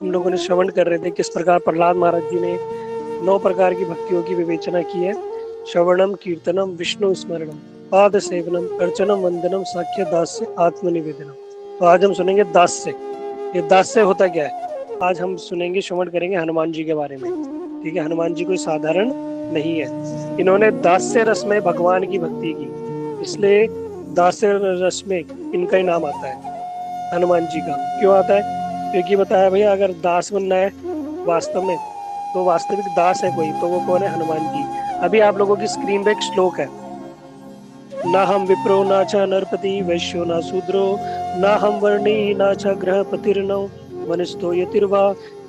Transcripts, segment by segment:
हम लोगों ने श्रवण कर रहे थे किस प्रकार प्रहलाद महाराज जी ने 9 प्रकार की भक्तियों की विवेचना की है। श्रवणम कीर्तनम विष्णु स्मरणम पाद सेवनम अर्चनम वंदनम साख्य दास्य आत्मनिवेदनम। तो आज हम सुनेंगे दास्य। ये दास्य होता क्या है, आज हम सुनेंगे, श्रवण करेंगे हनुमान जी के बारे में। ठीक है, हनुमान जी कोई साधारण नहीं है। इन्होंने दास्य रस में भगवान की भक्ति की, इसलिए दास्य रस में इनका ही नाम आता है, हनुमान जी का। क्यों आता है? क्योंकि बताया भैया, अगर दास बनना है वास्तव में, तो वास्तविक दास है कोई, तो वो कौन है? हनुमान जी। अभी आप लोगों की स्क्रीन पे एक श्लोक है, ना हम विप्रो ना च नरपति वैश्यो ना शूद्रो ना हम वर्णी ना च ग्रहपतिर्नो वनस्थो यतिर्वा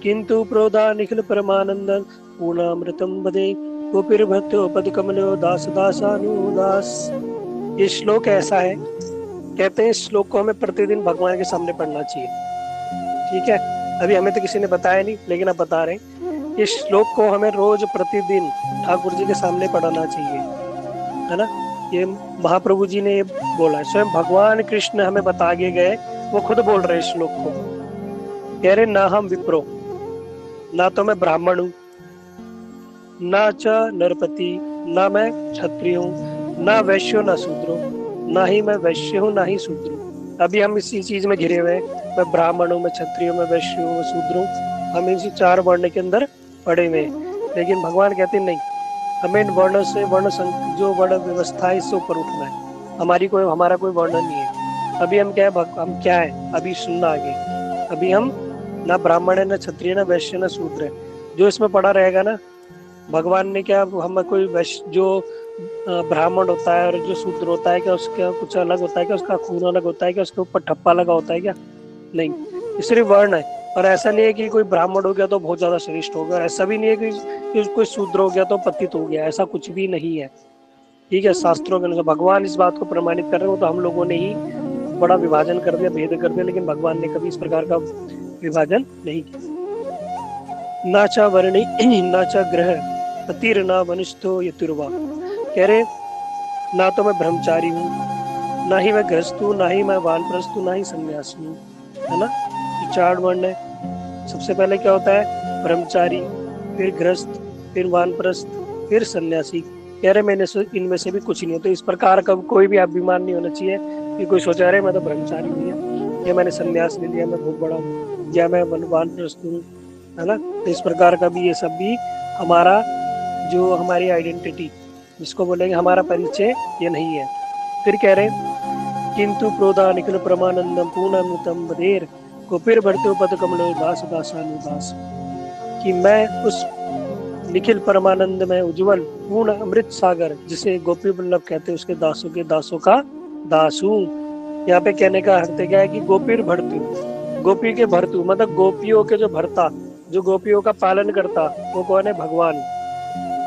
किंतु प्रोदा निखिल परमानंद पूर्णामृतम वदे गोपीर्भक्तो पदकमलो दास दासानुदास। ये श्लोक ऐसा है, कहते हैं इस श्लोक को हमें प्रतिदिन भगवान के सामने पढ़ना चाहिए। ठीक है, अभी हमें तो किसी ने बताया नहीं, लेकिन अब बता रहे हैं। इस श्लोक को हमें रोज प्रतिदिन ठाकुर जी के सामने पढ़ना चाहिए, है ना। ये महाप्रभु जी ने बोला है, स्वयं भगवान कृष्ण हमें बता के गए, वो खुद बोल रहे हैं श्लोक को। कह रहे ना हम विप्रो, ना तो मैं ब्राह्मण हूँ, ना च नरपति, ना मैं क्षत्रिय हूँ, ना वैश्यो ना शूद्रो, ना ही मैं वैश्य हूँ ना ही शूद्र हूँ। अभी हम इसी चीज में घिरे हुए हैं, मैं ब्राह्मण हूँ, मैं क्षत्रिय हूँ, मैं वैश्य हूँ, मैं शूद्र हूँ। हम इसी 4 वर्ण के अंदर पड़े हुए हैं। लेकिन भगवान कहते नहीं, हमें इन वर्णों से जो वर्ण व्यवस्था है इससे ऊपर उठना है। हमारा कोई वर्ण नहीं है। अभी हम क्या है, हम क्या है अभी सुनना आगे। अभी हम ना ब्राह्मण है, ना क्षत्रिय, ना वैश्य, ना शूद्र है। जो इसमें पड़ा रहेगा ना, भगवान ने क्या हम कोई वैश्य जो ब्राह्मण होता है और जो शूद्र होता है, क्या उसका कुछ अलग होता है? क्या उसका खून अलग होता है? क्या उसके ऊपर ठप्पा लगा होता है? क्या नहीं, ये सिर्फ वर्ण है। और ऐसा नहीं है कि कोई ब्राह्मण हो गया तो बहुत ज्यादा श्रेष्ठ हो गया, और ऐसा भी नहीं है कि कोई शूद्र हो गया तो पतित हो गया, ऐसा कुछ भी नहीं है। ठीक है, शास्त्रों के अनुसार भगवान इस बात को प्रमाणित कर रहे हो, तो हम लोगों ने ही बड़ा विभाजन कर दिया, भेद कर दिया, लेकिन भगवान ने कभी इस प्रकार का विभाजन नहीं किया। ना चा वर्णी ना चा ग्रह पतिर ना वनिष्ठो यतिर्वा। कह रहे ना तो मैं ब्रह्मचारी हूँ, ना ही मैं गृहस्थ हूँ, ना ही मैं वानप्रस्थ हूँ, ना ही सन्यासी हूँ, है ना। जो 4 वर्ण है, सबसे पहले क्या होता है? ब्रह्मचारी, फिर गृहस्थ, फिर वानप्रस्थ, फिर सन्यासी। कह रहे मैंने इनमें से भी कुछ नहीं होता। इस प्रकार का कोई भी अभिमान नहीं होना चाहिए कि कोई सोचा रहे मैं तो ब्रह्मचारी हूँ, या मैंने सन्यास ले लिया, मैं बहुत बड़ा हूँ, या मैं वानप्रस्थ हूँ, है ना। तो इस प्रकार का भी, ये सब भी हमारा जो हमारी आइडेंटिटी, जिसको बोलेंगे हमारा परिचय, ये नहीं है। फिर कह रहे किंतु प्रोदा निखिल परमानंदम पूर्णामृतम बधेर गोपीर भरतो पद कमलो दास दासानुदास। कि मैं उस निखिल परमानंद में उज्जवल पूर्ण अमृत सागर, जिसे गोपी वल्लभ कहते हैं, उसके दासों के दासों का दास हूँ। यहाँ पे कहने का अर्थ क्या है कि गोपीर भरतु, गोपी के भरतु मतलब गोपियों के जो भरता, जो गोपियों का पालन करता, वो कौन है? भगवान।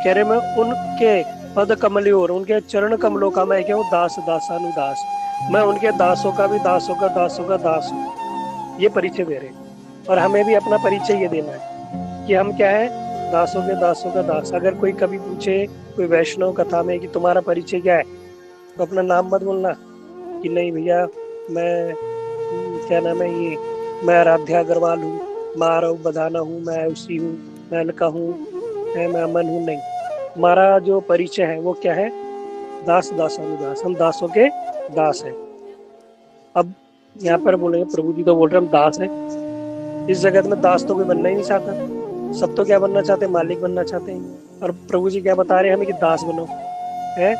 कह रहे मैं उनके पद कमलियों और उनके चरण कमलों का मैं क्या हूँ? दास दासानुदास। मैं उनके दासों का भी दासों का दासों का दास हूँ। ये परिचय दे रहे। और हमें भी अपना परिचय ये देना है कि हम क्या है? दासों के दासों का दास। अगर कोई कभी पूछे कोई वैष्णव कथा में कि तुम्हारा परिचय क्या है, तो अपना नाम मत बोलना कि नहीं भैया मैं क्या नाम है ये, मैं आराध्या अग्रवाल हूँ, मैं आरव बधाना हूँ, मैं उसी हूँ, मैं अलका हूँ, मैं अमन हूँ। नहीं, हमारा जो परिचय है वो क्या है? दास दासानुदास। हम दासों के दास हैं। अब यहाँ पर बोलेंगे प्रभु जी तो बोल रहे हम दास हैं। इस जगत में दास तो कोई बनना ही नहीं चाहता, सब तो क्या बनना चाहते हैं? मालिक बनना चाहते हैं। और प्रभु जी क्या बता रहे हैं हमें कि दास बनो, है।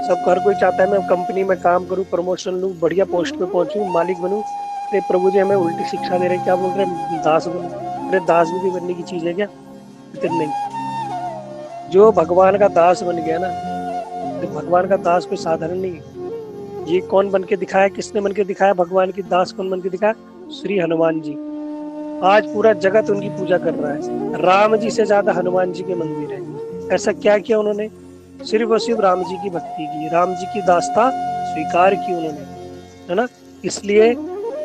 सब हर कोई चाहता है मैं कंपनी में काम करूं, प्रमोशन लूं, बढ़िया पोस्ट पे पहुंचूं, मालिक बनूं। अरे प्रभु जी हमें उल्टी शिक्षा दे रहे हैं, क्या बोल रहे हैं? दास बनो। अरे दास भी बनने की चीज है क्या? इतनी नहीं। जो भगवान का दास बन गया ना, तो भगवान का दास कोई साधारण नहीं है। ये कौन बन के दिखाया? किसने बन के दिखाया? भगवान की दास कौन बन के दिखाया? श्री हनुमान जी। आज पूरा जगत उनकी पूजा कर रहा है। राम जी से ज्यादा हनुमान जी के मंदिर है। ऐसा क्या किया उन्होंने? सिर्फ और सिर्फ राम जी की भक्ति की, राम जी की दास्ता स्वीकार की उन्होंने, है ना। इसलिए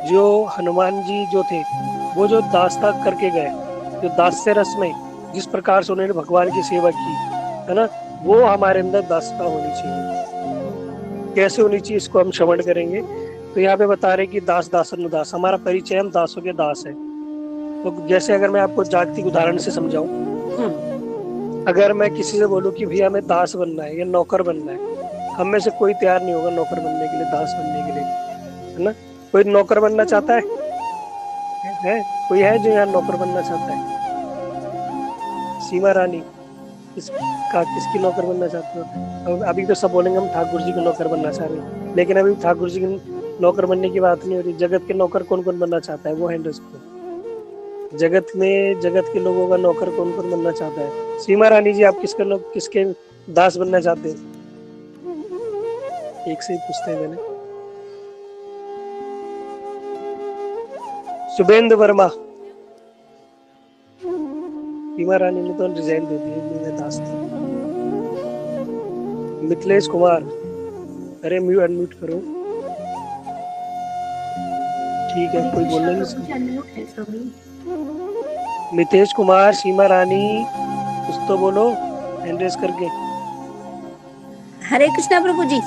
जो हनुमान जी जो थे, वो जो दास्ता करके गए, जो दास्य रस में जिस प्रकार से उन्होंने भगवान की सेवा की, है ना, वो हमारे अंदर दास्ता होनी चाहिए। कैसे होनी चाहिए इसको हम श्रवण करेंगे। तो यहाँ पे बता रहे कि दास दासन दास, हमारा परिचय हम दासों के दास है। तो जैसे अगर मैं आपको जागतिक उदाहरण से समझाऊं, अगर मैं किसी से बोलूं कि भैया हमें दास बनना है या नौकर बनना है, हम में से कोई तैयार नहीं होगा नौकर बनने के लिए, दास बनने के लिए, है ना? कोई नौकर बनना चाहता है? कोई है जो यहाँ नौकर बनना चाहता है? सीमा रानी, किसकी नौकर बनना चाहते हो? अभी तो सब बोलेंगे हम ठाकुर जी के नौकर बनना चाह रहे हैं, लेकिन अभी ठाकुर जी के नौकर बनने की बात नहीं हो रही। जगत के नौकर कौन कौन बनना चाहता है, वो हैंड रेज़ करो। जगत में, जगत के लोगों का नौकर कौन कौन बनना चाहता है? सीमा रानी जी, आप किसके दास बनना चाहते हैं? एक से ही पूछते हैं मैंने। शुभेंद्र वर्मा। सीमा रानी ने तो रिजाइन दे दिया, मेरे दास थे। मिथिलेश कुमार, अरे अनम्यूट करो। ठीक है, कोई बोलना नहीं। मितेश कुमार, सीमा रानी, कुछ तो बोलो हैंड रेज करके। हरे कृष्णा प्रभु जी,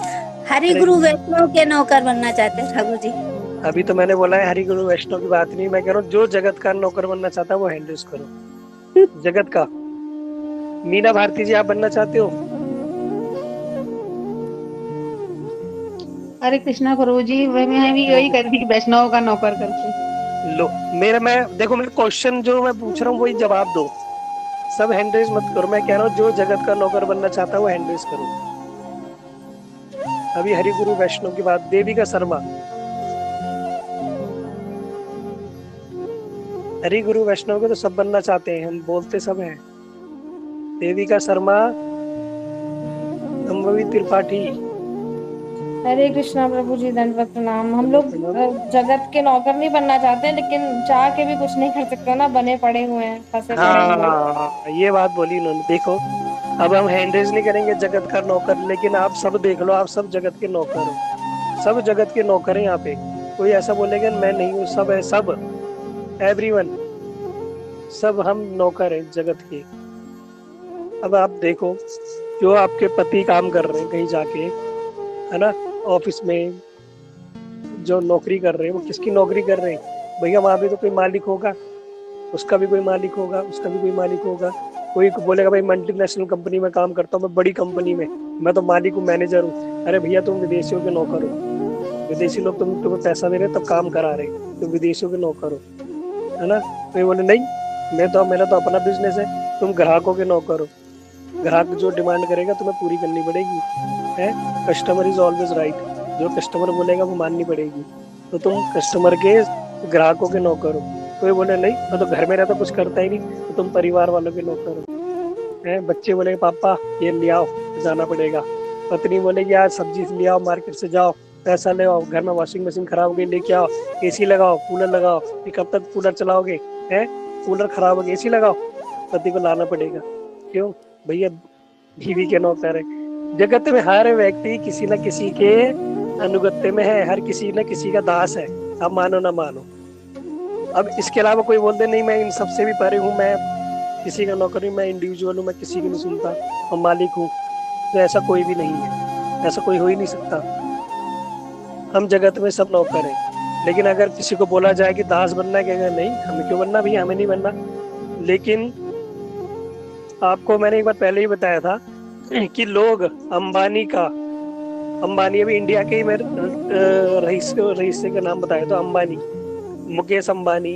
हरि गुरु वैष्णव के नौकर बनना चाहते हैं ठाकुर जी। अभी तो मैंने बोला है हरि गुरु वैष्णव की बात नहीं, मैं कह रहा हूँ जो जगत का नौकर बनना चाहता है वो हैंड रेज करो। जगत का। मीना भारती जी, आप बनना चाहते हो? हरे कृष्णा प्रभु जी, मैं भी यही कर दी, वैष्णव का नौकर करके। लो, देखो मेरा क्वेश्चन जो मैं पूछ रहा हूँ वही जवाब दो, सब हैंड रेज मत करो। मैं कह रहा हूँ जो जगत का नौकर बनना चाहता है वो हैंड रेज करो। अभी हरि गुरु वैष्णव की बात। देविका शर्मा, हरि गुरु वैष्णव के तो सब बनना चाहते हैं, हम बोलते सब हैं। देविका शर्मा, संभवी त्रिपाठी। हरे कृष्णा प्रभु जी, दंडवत प्रणाम। हम लोग जगत के नौकर नहीं बनना चाहते, लेकिन चाह के भी कुछ नहीं कर सकते ना, बने पड़े हुए हैं, फंसे पड़े हुए हैं। ये बात बोली उन्होंने। देखो, अब हम हैंड रेज नहीं करेंगे जगत का नौकर, लेकिन आप सब देख लो, आप सब जगत के नौकर हो, सब जगत के नौकर हैं यहाँ पे। कोई ऐसा बोलेगा मैं नहीं हूँ, सब है, सब, एवरीवन, सब हम नौकर हैं जगत के। अब आप देखो, जो आपके पति काम कर रहे हैं कहीं जाके, है ना, ऑफिस में जो नौकरी कर रहे हैं, वो किसकी नौकरी कर रहे हैं? भैया वहां पे तो कोई मालिक होगा, उसका भी कोई मालिक होगा, उसका भी कोई मालिक होगा। कोई बोलेगा भाई मल्टीनेशनल कंपनी में काम करता हूँ, मैं बड़ी कंपनी में, मैं तो मालिक हूँ, मैनेजर हूँ। अरे भैया, तुम विदेशियों के नौकर हो। विदेशी लोग तुम्हें पैसा दे रहे तब काम करा रहे, तुम विदेशियों के नौकर हो, है ना? कोई बोले नहीं, मेरा तो अपना बिजनेस है। तुम ग्राहकों के नौकर हो, ग्राहक जो डिमांड करेगा तुम्हें पूरी करनी पड़ेगी, है? कस्टमर इज ऑलवेज राइट, जो कस्टमर बोलेगा वो माननी पड़ेगी। तो तुम कस्टमर के, ग्राहकों के नौकर हो। कोई बोले नहीं, मैं तो घर में रहता कुछ करता ही नहीं, तो तुम परिवार वालों के नौकर हो, हैं? बच्चे बोले पापा ये ले आओ, जाना पड़ेगा। पत्नी बोलेगी आज सब्जी ले आओ, मार्केट से जाओ, पैसा ले आओ, घर में वॉशिंग मशीन खराब हो गई लेके आओ, एसी लगाओ, कूलर लगाओ। ये कब तक कूलर चलाओगे? हैं? कूलर खराब हो गया, एसी लगाओ। पति को लाना पड़ेगा। क्यों? भैया बीवी के नौकर है। जगत में हर व्यक्ति किसी न किसी के अनुगत्य में है, हर किसी न किसी का दास है, आप मानो ना मानो। अब इसके अलावा कोई बोलते नहीं मैं इन सबसे भी परे हूँ, मैं किसी का नौकर हूँ, मैं इंडिविजुअल हूँ, मैं किसी की नहीं सुनता और मालिक हूँ, तो ऐसा कोई भी नहीं है, ऐसा कोई हो ही नहीं सकता। हम जगत में सब नौकर हैं। लेकिन अगर किसी को बोला जाए कि दास बनना है, कहेगा नहीं, हमें क्यों बनना भैया, हमें नहीं बनना। लेकिन आपको मैंने एक बार पहले ही बताया था कि लोग अंबानी अभी इंडिया के ही मैं रईस का नाम बताया तो अंबानी, मुकेश अंबानी,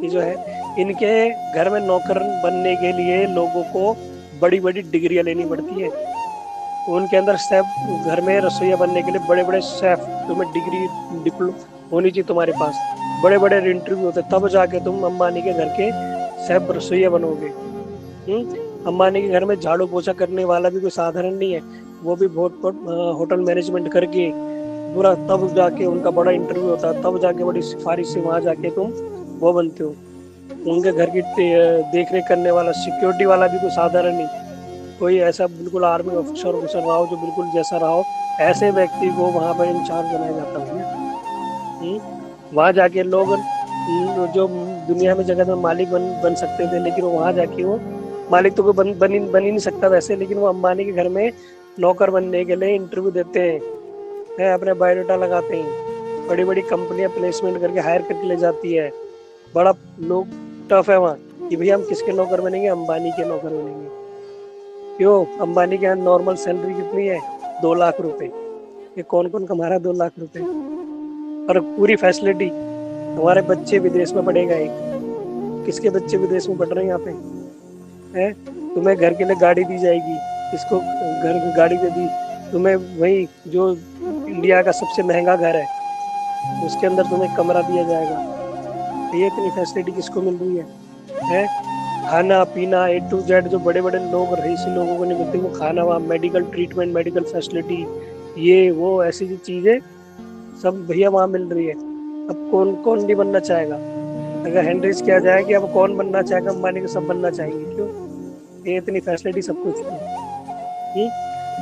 ये जो है, इनके घर में नौकर बनने के लिए लोगों को बड़ी बड़ी डिग्रियां लेनी पड़ती है। उनके अंदर शेफ, घर में रसोईया बनने के लिए बड़े बड़े शेफ, तुम्हें डिग्री डिप्लोमा होनी चाहिए तुम्हारे पास, बड़े बड़े इंटरव्यू होते, तब जाके तुम अंबानी के घर के शेफ रसोईया बनोगे। अंबानी के घर में झाड़ू पोछा करने वाला भी कोई साधारण नहीं है, वो भी बहुत होटल मैनेजमेंट करके पूरा, तब जाके उनका बड़ा इंटरव्यू होता है, तब जाके बड़ी सिफारिश से वहाँ जाके तुम वो बनते हो। उनके घर की देख रेख करने वाला, सिक्योरिटी वाला भी कोई साधारण नहीं, कोई ऐसा बिल्कुल आर्मी ऑफिसर रहा हो जो बिल्कुल जैसा रहा हो, ऐसे व्यक्ति को वहाँ पर इंचार्ज बनाया जाता है। वहाँ जाके लोग जो दुनिया में जगत में मालिक बन सकते थे, लेकिन वो वहाँ जाके वो मालिक तो कोई बन ही नहीं सकता वैसे, लेकिन वो अंबानी के घर में नौकर बनने के लिए इंटरव्यू देते हैं, अपने बायोडाटा लगाते हैं, बड़ी बड़ी कंपनियां प्लेसमेंट करके हायर करके ले जाती है, बड़ा लोग टफ है वहाँ कि भैया हम किसके नौकर बनेंगे, अंबानी के नौकर बनेंगे। क्यों? अंबानी के यहाँ नॉर्मल सैलरी कितनी है? 2 लाख रुपए। ये कौन कौन कमा रहा है 2 लाख रुपए? और पूरी फैसिलिटी। हमारे बच्चे विदेश में पढ़ेगा, एक किसके बच्चे विदेश में पढ़ रहे हैं यहाँ पे है? तुम्हें घर के लिए गाड़ी दी जाएगी, किसको घर गाड़ी दे दी तुम्हें? वही जो इंडिया का सबसे महंगा घर है उसके अंदर तुम्हें कमरा दिया जाएगा। ये इतनी फैसिलिटी किसको मिल रही है? खाना पीना A to Z जो बड़े बड़े लोग रईसी लोगों को नहीं मिलती, वो खाना, वहाँ मेडिकल ट्रीटमेंट, मेडिकल फैसिलिटी, ये वो ऐसी चीजें सब भैया वहाँ मिल रही है। अब कौन कौन नहीं बनना चाहेगा? अगर हैंडरेज किया जाए कि अब कौन बनना चाहेगा अंबानी के, सब बनना चाहेंगे। क्यों? ये इतनी फैसिलिटी सब कुछ है।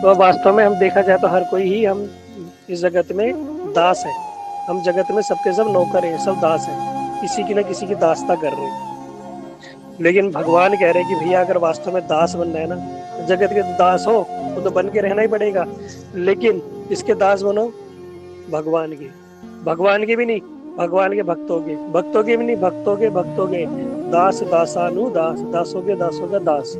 तो वास्तव में हम देखा जाए तो हर कोई ही हम इस जगत में दास है। हम जगत में सबके सब नौकर हैं, सब दास हैं, किसी की ना किसी की दासता कर रहे हैं। लेकिन भगवान कह रहे हैं कि भैया अगर वास्तव में दास बनना है ना, तो जगत के दास हो तो बन के रहना ही पड़ेगा। लेकिन इसके दास बनो भगवान के। भगवान के भी नहीं, भगवान के भक्तों के। भक्तों के भी नहीं, भक्तों के भक्तों के। दास दासानु दास, दासों के दासों का दास।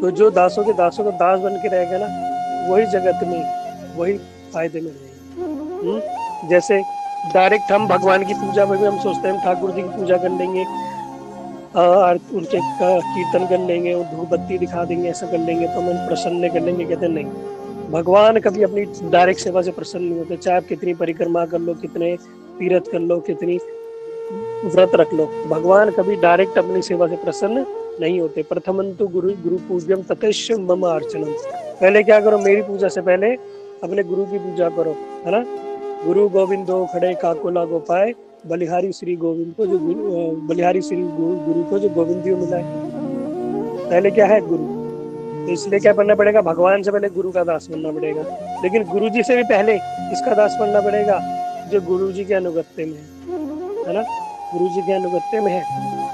तो जो दासों के दासों का दास बन के रहेगा ना, वही जगत में वही फायदे में रहेगा। जैसे डायरेक्ट हम भगवान की पूजा में भी हम सोचते हैं हम ठाकुर जी की पूजा कर लेंगे, उनके कीर्तन कर लेंगे, धूप बत्ती दिखा देंगे, ऐसा कर लेंगे तो हम प्रसन्न कर लेंगे। कहते नहीं, भगवान कभी अपनी डायरेक्ट सेवा से प्रसन्न नहीं होते। चाहे आप कितनी परिक्रमा कर लो, कितने तीर्थ कर लो, कितनी व्रत रख लो, भगवान कभी डायरेक्ट अपनी सेवा से प्रसन्न नहीं होते। प्रथमंतु गुरु पूज्यम ततश्च मम अर्चनम। पहले क्या करो? मेरी पूजा से पहले अपने गुरु की पूजा करो, है ना। गुरु गोविंदो खड़े काकोला गोपाए, बलिहारी श्री गोविंद को जो बलिहारी श्री गुरु को जो गोविंदियों मिला है। पहले क्या है? गुरु। तो इसलिए क्या बनना पड़ेगा? भगवान से पहले गुरु का दास बनना पड़ेगा। लेकिन गुरु जी से भी पहले इसका दास बनना पड़ेगा जो गुरु जी के अनुगत्य में है ना, गुरु जी के अनुगत्य में है।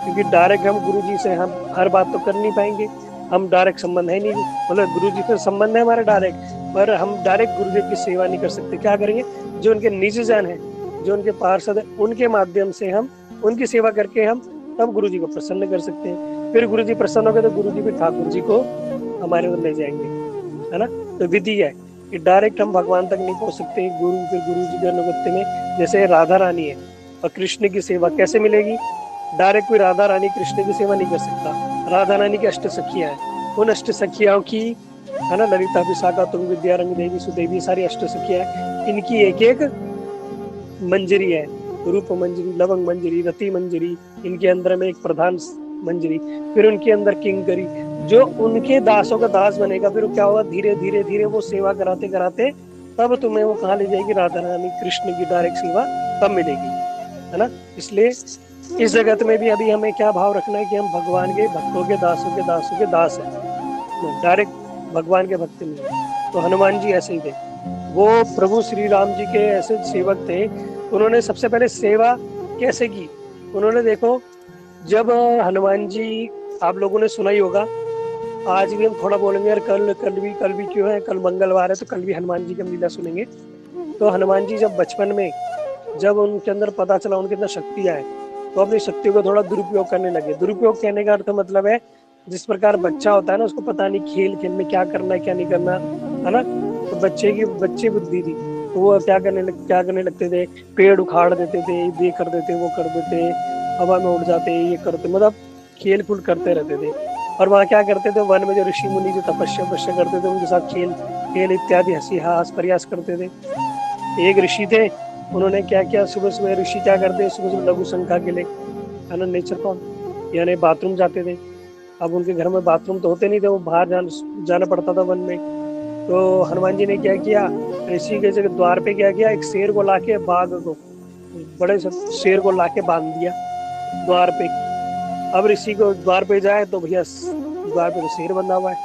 क्योंकि डायरेक्ट हम गुरु जी से हम हर बात तो कर नहीं पाएंगे, हम डायरेक्ट संबंध है नहीं, मतलब गुरु जी से संबंध है हमारा डायरेक्ट, पर हम डायरेक्ट गुरुदेव की सेवा नहीं कर सकते। क्या करेंगे? जो उनके निज जन है, जो उनके पार्षद है, उनके माध्यम से हम उनकी सेवा करके हम तब गुरु जी को प्रसन्न कर सकते हैं। फिर गुरु जी प्रसन्न हो गए तो गुरु जी भी ठाकुर जी को हमारे उधर ले जाएंगे, है ना। तो विधि है कि डायरेक्ट हम भगवान तक नहीं पहुंच सकते। फिर गुरु जी के अनुगत्य में जैसे राधा रानी है, और कृष्ण की सेवा कैसे मिलेगी? डायरेक्ट कोई राधा रानी कृष्ण की सेवा नहीं कर सकता। राधा रानी की अष्ट सखियां हैं, उन अष्ट सखियाओं की, है ना, ललिता विशाखा तुंग विद्या रंग देवी सुदेवी, सारी अष्ट सखियां हैं, इनकी एक एक मंजरी है। रूप मंजरी, लवंग मंजरी, रति मंजरी, इनके अंदर में एक प्रधान मंजरी, फिर उनके अंदर किंकरी। जो उनके दासों का दास बनेगा, फिर क्या होगा? धीरे धीरे धीरे वो सेवा कराते कराते तब तुम्हें वो कहाँ ले जाएगी? राधा रानी कृष्ण की डायरेक्ट सेवा तब मिलेगी, है ना। इसलिए इस जगत में भी अभी हमें क्या भाव रखना है कि हम भगवान के भक्तों के दासों के दास हैं, डायरेक्ट भगवान के भक्त नहीं है। तो हनुमान जी ऐसे ही थे, वो प्रभु श्री राम जी के ऐसे सेवक थे। उन्होंने सबसे पहले सेवा कैसे की? उन्होंने देखो, जब हनुमान जी, आप लोगों ने सुना ही होगा, आज भी हम थोड़ा बोलेंगे यार, कल भी क्यों है, कल मंगलवार है तो कल भी हनुमान जी की लीला सुनेंगे। तो हनुमान जी जब बचपन में, जब उनके अंदर पता चला उनके अंदर शक्तियां है, तो अपनी शक्तियों को थोड़ा दुरुपयोग करने लगे। दुरुपयोग कहने का अर्थ मतलब है, जिस प्रकार बच्चा होता है ना, उसको पता नहीं खेल खेल में क्या करना है क्या नहीं करना, है ना। तो बच्चे बुद्धि थी, तो वो क्या करने लगते थे? पेड़ उखाड़ देते थे, ये कर देते, वो कर देते, हवा में उड़ जाते, ये करते, मतलब खेल कूद करते रहते थे। और वहाँ क्या करते थे? वन में जो ऋषि मुनि जो तपस्या करते थे, उनके साथ खेल इत्यादि हंसी हास प्रयास करते थे। एक ऋषि थे, उन्होंने क्या किया? सुबह सुबह ऋषि क्या करते? सुबह लघु संख्या के लिए, है ना, नेचर कौन, यानी बाथरूम जाते थे। अब उनके घर में बाथरूम तो होते नहीं थे, वो बाहर जाना पड़ता था वन में। तो हनुमान जी ने क्या किया? ऋषि के जगह द्वार पे क्या किया? एक शेर को लाके, बाघ को, बड़े शेर को लाके बांध दिया द्वार पे। अब ऋषि को द्वार पे जाए तो भैया द्वार पे तो शेर बंधा हुआ है।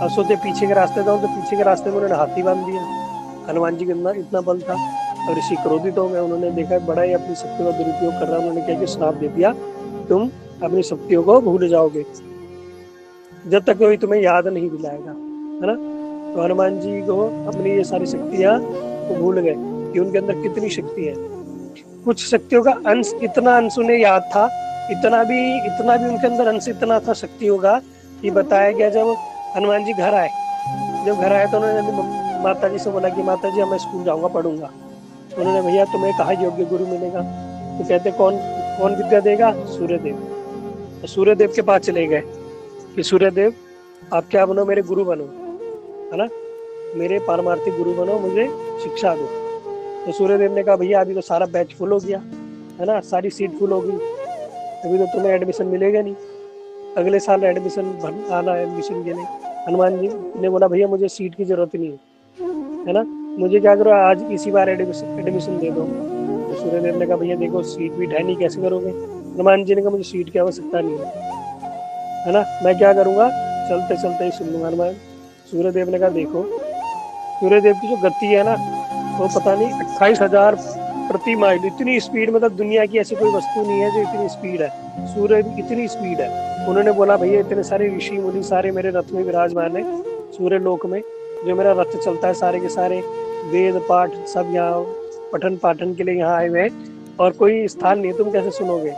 अब सोचे पीछे के रास्ते जाऊं, तो पीछे के रास्ते में उन्होंने हाथी बांध दिया। हनुमान जी के अंदर इतना बल था। और ऋषि क्रोधित हो गए, उन्होंने देखा बड़ा ही अपनी शक्तियों का दुरुपयोग कर रहा है। उन्होंने क्या कि श्राप दे दिया, तुम अपनी शक्तियों को भूल जाओगे जब तक कोई तुम्हें याद नहीं दिलाएगा, है ना। तो हनुमान जी को अपनी ये सारी शक्तियां वो भूल गए कि उनके अंदर कितनी शक्ति है। कुछ शक्तियों का अंश, इतना अंश उन्हें याद था, इतना भी उनके अंदर अंश इतना था शक्तियों का कि बताया गया जब हनुमान जी घर आए, तो उन्होंने माता जी से बोला कि माता जी मैं स्कूल जाऊंगा, पढ़ूंगा। उन्होंने भैया तुम्हें कहा योग्य गुरु मिलेगा? तो कहते कौन विद्या देगा? सूर्यदेव। तो सूर्यदेव के पास चले गए कि सूर्यदेव आप क्या बनो, मेरे गुरु बनो, है ना, मेरे पारमार्थिक गुरु बनो, मुझे शिक्षा दो। तो सूर्यदेव ने कहा भैया अभी तो सारा बैच फुल हो गया है ना, सारी सीट फुल हो गई, अभी तो तुम्हें एडमिशन मिलेगा नहीं, अगले साल एडमिशन आना है एडमिशन के लिए। हनुमान जी ने बोला भैया मुझे सीट की जरूरत नहीं है ना, मुझे क्या करो आज इसी बार एडमिशन दे दो। तो सूर्यदेव ने कहा भैया देखो सीट भी है नहीं, कैसे करोगे? हनुमान जी ने कहा मुझे सीट की आवश्यकता नहीं है ना, मैं क्या करूँगा, चलते चलते ही सुन लूंगा। हनुमान सूर्यदेव ने कहा देखो, सूर्यदेव की जो गति है ना वो पता नहीं 28,000 प्रति माइल, इतनी स्पीड, मतलब दुनिया की ऐसी कोई वस्तु नहीं है जो इतनी स्पीड है, सूर्य इतनी स्पीड है। उन्होंने बोला भैया इतने सारे ऋषि मुनि सारे मेरे रथ में विराजमान है, सूर्य लोक में जो मेरा रथ चलता है, सारे के सारे वेद पाठ सब यहाँ पठन पाठन के लिए यहाँ आए हुए हैं, और कोई स्थान नहीं है, तुम कैसे सुनोगे?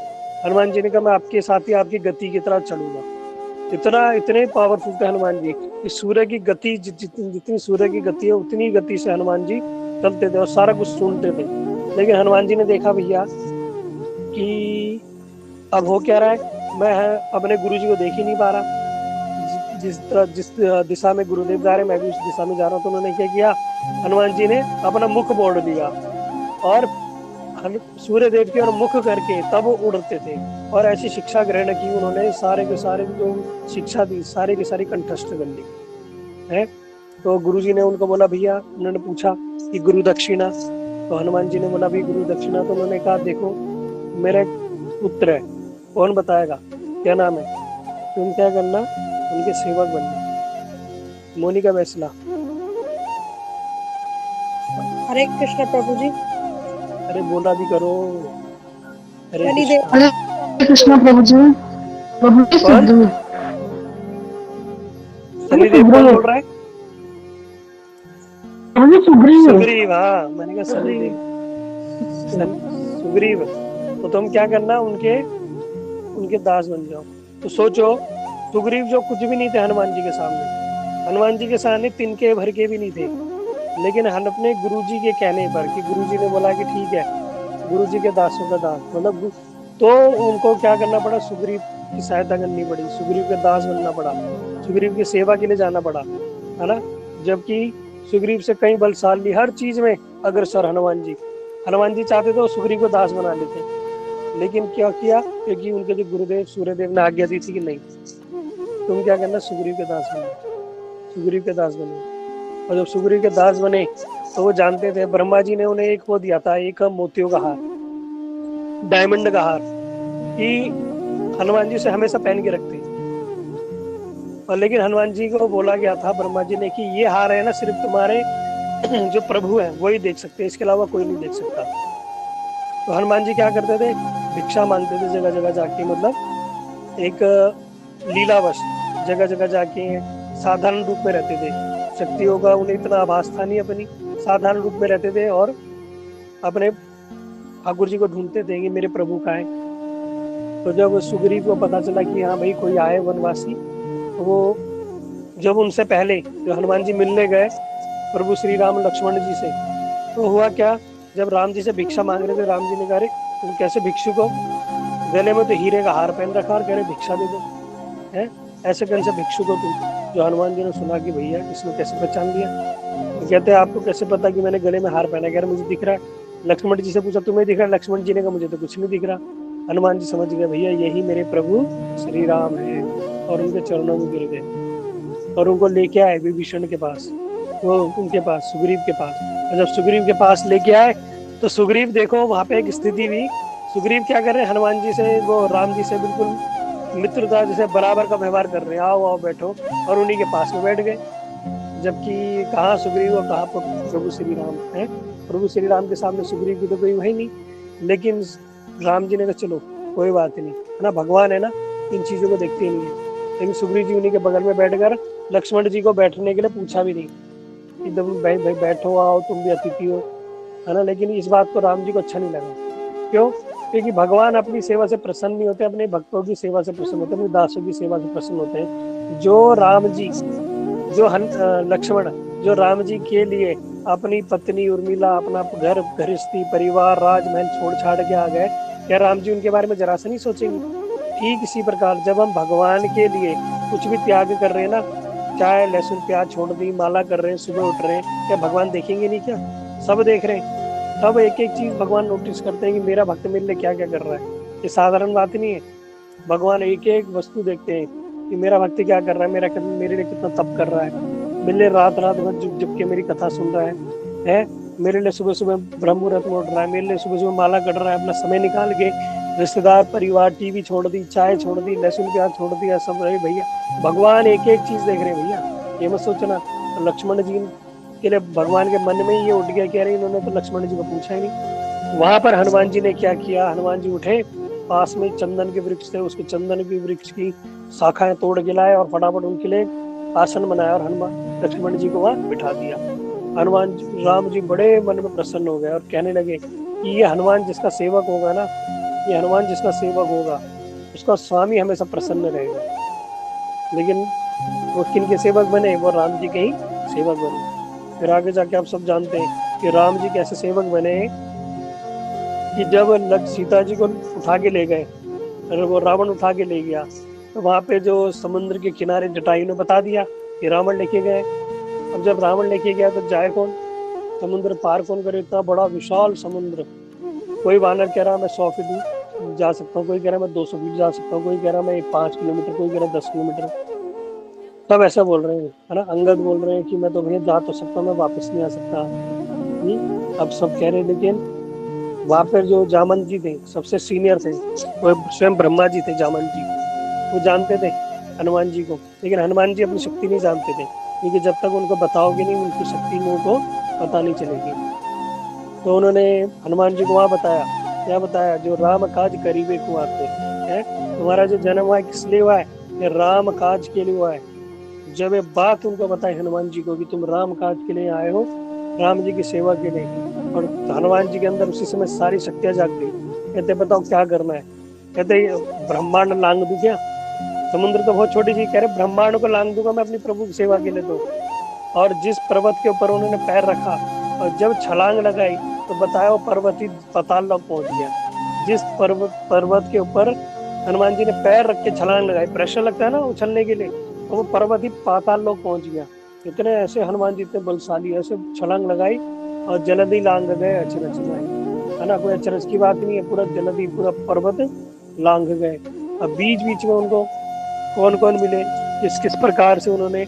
हनुमान जी ने कहा मैं आपके साथ ही आपकी गति की तरह चलूंगा। इतने पावरफुल थे हनुमान जी कि सूर्य की गति जितनी सूर्य की गति है उतनी गति से हनुमान जी चलते थे और सारा कुछ सुनते थे। लेकिन हनुमान जी ने देखा भैया कि अब हो क्या रहा है, मैं अपने गुरु जी को देख ही नहीं पा रहा, जिस दिशा में गुरुदेव जा रहे मैं भी उस दिशा में जा रहा हूँ। तो उन्होंने क्या किया, हनुमान जी ने अपना मुख मोड़ लिया और सूर्यदेव की ओर मुख करके तब वो उड़ते थे, और ऐसी शिक्षा ग्रहण की उन्होंने, सारे के सारे जो शिक्षा दी सारी की सारी कंठस्थ कर ली है। तो गुरुजी ने उनको बोला भैया, उन्होंने पूछा कि गुरु दक्षिणा, तो हनुमान जी ने बोला भाई गुरु दक्षिणा, तो उन्होंने कहा देखो मेरा एक पुत्र है, कौन बताएगा क्या नाम है? तुम क्या करना, उनके सेवक बनना। मोनिका बैसला। हरे कृष्ण प्रभु जी। अरे बोला भी करो। हरे कृष्ण प्रभु जी। कौन? शनिदेव कौन बोल रहा है? सुग्रीव। हाँ मैंने कहा शनिदेव, सुग्रीव। तो तुम क्या करना, उनके दास बन जाओ। तो सोचो सुग्रीव जो कुछ भी नहीं थे हनुमान जी के सामने, हनुमान जी के सामने तिनके भर के भी नहीं थे, लेकिन हम अपने गुरुजी के कहने पर कि गुरुजी ने बोला कि ठीक है, गुरुजी के दासों का दास, मतलब तो उनको क्या करना पड़ा, सुग्रीव की सहायता करनी पड़ी, सुग्रीव के दास बनना पड़ा, सुग्रीव की सेवा के लिए जाना पड़ा, है ना। जबकि सुग्रीव से कई बलशाली हर चीज में अग्रसर हनुमान जी चाहते तो सुग्रीव को दास बना लेते, लेकिन क्या किया, क्योंकि उनके जो गुरुदेव सूर्यदेव ने आज्ञा दी थी कि नहीं तुम क्या करना, सुग्रीव के दास बने। और जब सुग्रीव के दास बने तो वो जानते थे, ब्रह्मा जी ने उन्हें एक वो दिया था, एक मोतियों का हार, डायमंड का हार, कि हनुमान जी से हमेशा पहन के रखते। और लेकिन हनुमान जी को बोला गया था ब्रह्मा जी ने कि ये हार है ना सिर्फ तुम्हारे जो प्रभु हैं वही देख सकते हैं, इसके अलावा कोई नहीं देख सकता। तो हनुमान जी क्या करते थे, भिक्षा मांगते थे जगह जगह जाके, मतलब एक लीलावश जगह जगह जाके साधारण रूप में रहते थे, शक्तियों का उन्हें इतना आभास था नहीं, अपनी साधारण रूप में रहते थे और अपने ठाकुर जी को ढूंढते थे कि मेरे प्रभु का है। तो जब सुग्रीव को पता चला कि हाँ भाई कोई आए वनवासी, तो वो जब उनसे पहले जो हनुमान जी मिलने गए प्रभु श्री राम लक्ष्मण जी से, तो हुआ क्या, जब राम जी से भिक्षा मांग रहे थे, राम जी ने कहा तुम कैसे भिक्षु को, गले में तो हीरे का हार पहन रखा और कह रहे भिक्षा दे दो, है ऐसे कैसे भिक्षु को तुम। जो हनुमान जी ने सुना कि भैया इसने कैसे पहचान लिया, तो कहते हैं आपको कैसे पता कि मैंने गले में हार पहना, कह रहे मुझे दिख रहा है। लक्ष्मण जी से पूछा तुम्हें दिख रहा है, लक्ष्मण जी ने कहा मुझे तो कुछ नहीं दिख रहा। हनुमान जी समझ गए भैया यही मेरे प्रभु श्री राम है, और उनके चरणों में गिर गए और उनको लेके आए विभीषण के पास, वो उनके पास सुग्रीव के पास। और जब सुग्रीव के पास लेके आए तो सुग्रीव देखो वहां पे एक स्थिति हुई, सुग्रीव क्या कर रहे हैं, हनुमान जी से, वो राम जी से बिल्कुल मित्रता जैसे बराबर का व्यवहार कर रहे हैं, आओ आओ बैठो, और उन्हीं के पास में बैठ गए। जबकि कहाँ सुग्रीव और कहाँ प्रभु श्री राम है, प्रभु श्री राम के सामने सुग्रीव की तो कोई वही नहीं। लेकिन राम जी ने कहा चलो कोई बात नहीं, है ना, भगवान है ना, इन चीजों को देखते ही नहीं है। लेकिन सुग्रीव जी उन्हीं के बगल में बैठकर लक्ष्मण जी को बैठने के लिए पूछा भी नहीं कि तुम भाई बैठो, आओ तुम भी अतिथि हो, है ना। लेकिन इस बात को राम जी को अच्छा नहीं लगा, क्यों? क्योंकि भगवान अपनी सेवा से प्रसन्न नहीं होते, अपने भक्तों की सेवा से प्रसन्न होते हैं, अपने दासों की सेवा से प्रसन्न होते हैं। जो राम जी, जो लक्ष्मण, जो राम जी के लिए अपनी पत्नी उर्मिला, अपना घर गृहस्थी परिवार राजमहल छोड़ छाड़ के आ गए, क्या राम जी उनके बारे में जरा सा नहीं सोचेंगे? ठीक इसी प्रकार जब हम भगवान के लिए कुछ भी त्याग कर रहे हैं ना, चाहे लहसुन प्याज छोड़ दी, माला कर रहे हैं, सुबह उठ रहे हैं, क्या भगवान देखेंगे नहीं? क्या सब देख रहे हैं? सब एक एक चीज भगवान नोटिस करते हैं कि मेरा भक्त मेरे लिए क्या क्या कर रहा है। ये साधारण बात नहीं है। भगवान एक एक वस्तु देखते हैं कि मेरा भक्त क्या कर रहा है, मेरे लिए कितना तप कर रहा है, मेरे लिए रात रात भर जुप जुप के मेरी कथा सुन रहा है, मेरे लिए सुबह सुबह ब्रह्म मुहूर्त में उठ रहा है, मेरे लिए सुबह सुबह माला कर रहा है, अपना समय निकाल के रिश्तेदार परिवार टीवी छोड़ दी, चाय छोड़ दी, लहसुन प्याज छोड़ दिया, सब रहे भैया। भगवान एक एक चीज देख रहे हैं भैया, ये मत सोचना। तो लक्ष्मण जी के लिए भगवान के मन में ये उठ गया, कह रहे इन्होंने तो लक्ष्मण जी को पूछा ही नहीं। वहां पर हनुमान जी ने क्या किया? हनुमान जी उठे, पास में चंदन के वृक्ष थे, उसके चंदन के वृक्ष की शाखाएं तोड़ के लाए और फटाफट उनके लिए आसन बनाया और हनुमान लक्ष्मण जी को वहां बिठा दिया। हनुमान जी, राम जी बड़े मन में प्रसन्न हो गए और कहने लगे कि ये हनुमान जिसका सेवक होगा ना, ये हनुमान जिसका सेवक होगा उसका स्वामी हमेशा प्रसन्न रहेगा। लेकिन वो किन के सेवक बने? वो राम जी के ही सेवक बने। फिर आगे जाके आप सब जानते हैं कि राम जी कैसे सेवक बने कि जब सीता जी को उठा के ले गए, अगर वो रावण उठा के ले गया, तो वहां पे जो समुद्र के किनारे जटायु ने बता दिया कि रावण लेके गए। अब जब रावण लेके गया तो जाए कौन? समुद्र पार कौन करे? इतना बड़ा विशाल समुद्र। कोई वानर कह रहा मैं 100 फीट जा सकता हूँ, कोई कह रहा मैं 200 फीट जा सकता हूँ, कोई कह रहा मैं 5 किलोमीटर, कोई कह रहा 10 किलोमीटर। सब ऐसा बोल रहे हैं, है ना। अंगद बोल रहे हैं कि मैं तो भैया जा तो सकता हूँ, मैं वापस नहीं आ सकता। अब सब कह रहे हैं, लेकिन वहां पर जो जामन जी थे, सबसे सीनियर थे, वो स्वयं ब्रह्मा जी थे। जामन जी वो जानते थे हनुमान जी को, लेकिन हनुमान जी अपनी शक्ति नहीं जानते थे, क्योंकि जब तक उनको बताओगे नहीं उनकी शक्ति में उनको पता नहीं चलेगी। तो उन्होंने हनुमान जी को वहां बताया, क्या बताया? जो राम काज करीबे को आते हैं, तुम्हारा जो जन्म हुआ है किस लिए हुआ है? ये राम काज के लिए हुआ है। जब ये बात उनको बताई हनुमान जी को कि तुम राम काज के लिए आए हो, राम जी की सेवा के लिए, और हनुमान जी के अंदर उसी समय सारी शक्तियां जाग गई। कहते बताओ क्या करना है? कहते ब्रह्मांड लांग दूं क्या? समुद्र तो बहुत छोटी चीज, कह रहे ब्रह्मांड को लांग दूंगा मैं अपनी प्रभु की सेवा के लिए। तो और जिस पर्वत के ऊपर उन्होंने पैर रखा और जब छलांग लगाई तो बताया वो पर्वत ही पाताल लोक पहुंच गया। जिस पर्वत के ऊपर हनुमान जी ने पैर रख के छलांग लगाई, प्रेशर लगता है ना उछलने के लिए, तो वो पर्वत ही पाताल लोक पहुंच गया। इतने ऐसे हनुमान जी इतने बलशाली, ऐसे छलांग लगाई और जल्दी लांग गए अचरज में, है ना। कोई अचरज की बात नहीं है, पूरा जल्दी पूरा पर्वत लांग गए। अब बीच बीच में उनको कौन कौन मिले, किस किस प्रकार से उन्होंने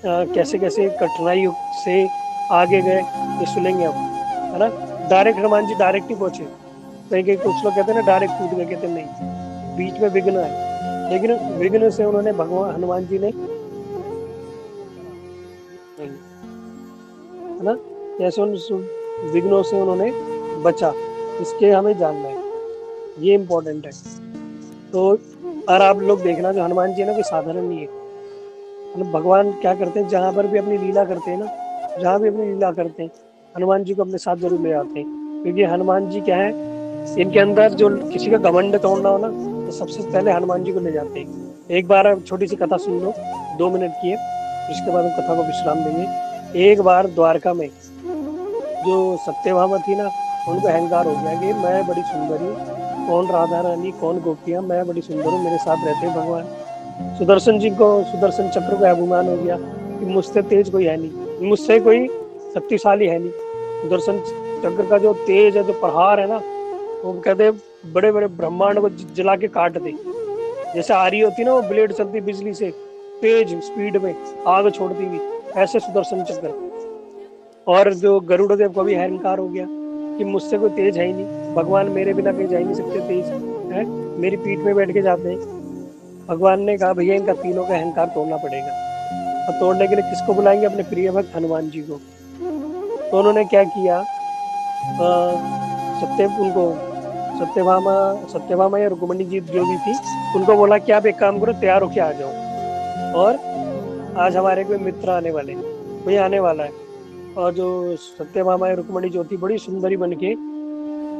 कैसे कैसे कठिनाइयों से आगे गए, ये सुनेंगे हम, है ना। डायरेक्ट हनुमान जी डायरेक्ट ही पहुंचे, कहीं कुछ लोग कहते हैं ना डायरेक्ट कूद गए, कहते नहीं, बीच में विघ्न है। लेकिन विघ्न से उन्होंने भगवान हनुमान जी ने, है ना, कैसे उन विघ्नों से उन्होंने बचा, इसके हमें जानना है, ये इम्पोर्टेंट है। तो और आप लोग देखना, जो हनुमान जी है ना कोई साधारण नहीं है। मतलब भगवान क्या करते हैं, जहाँ पर भी अपनी लीला करते हैं ना, जहाँ भी अपनी लीला करते हैं, हनुमान जी को अपने साथ जरूर ले आते हैं। क्योंकि हनुमान जी क्या है, इनके अंदर जो किसी का घमंड तोड़ना हो ना, तो सबसे पहले हनुमान जी को ले जाते हैं। एक बार छोटी सी कथा सुन लो, 2 मिनट की है, इसके बाद हम कथा को विश्राम देंगे। एक बार द्वारका में जो सत्यभामा थी ना, उनको अहंकार हो गया कि मैं बड़ी सुंदर हूँ, कौन राधा रानी कौन गोपियाँ, मैं बड़ी सुंदर हूँ, मेरे साथ रहते हैं भगवान। सुदर्शन जी को, सुदर्शन चक्र को अभिमान हो गया कि मुझसे तेज कोई है नहीं, मुझसे कोई शक्तिशाली है नहीं। सुदर्शन चक्र का जो तेज है, जो प्रहार है ना, वो कहते बड़े बड़े ब्रह्मांड को जला के काट दे। जैसे आरी होती ना, वो ब्लेड चलती बिजली से तेज स्पीड में आग छोड़ती हुई, ऐसे सुदर्शन चक्र। और जो गरुड़ देव को भी अहंकार हो गया कि मुझसे कोई तेज है ही नहीं, भगवान मेरे बिना कहीं जा ही नहीं सकते, तेज है, मेरी पीठ में बैठ के जाते हैं। भगवान ने कहा भैया इनका तीनों का अहंकार तोड़ना पड़ेगा, और तोड़ने के लिए किसको बुलाएंगे? अपने प्रिय भक्त हनुमान जी को। तो उन्होंने क्या किया, सत्यभामा या रुक्मिणी जी जो भी थी, उनको बोला कि आप एक काम करो, तैयार होके आ जाओ, और आज हमारे कोई मित्र आने वाले, कोई आने वाला है। और जो सत्यभामा या रुक्मिणी जो थी, बड़ी सुंदरी बन के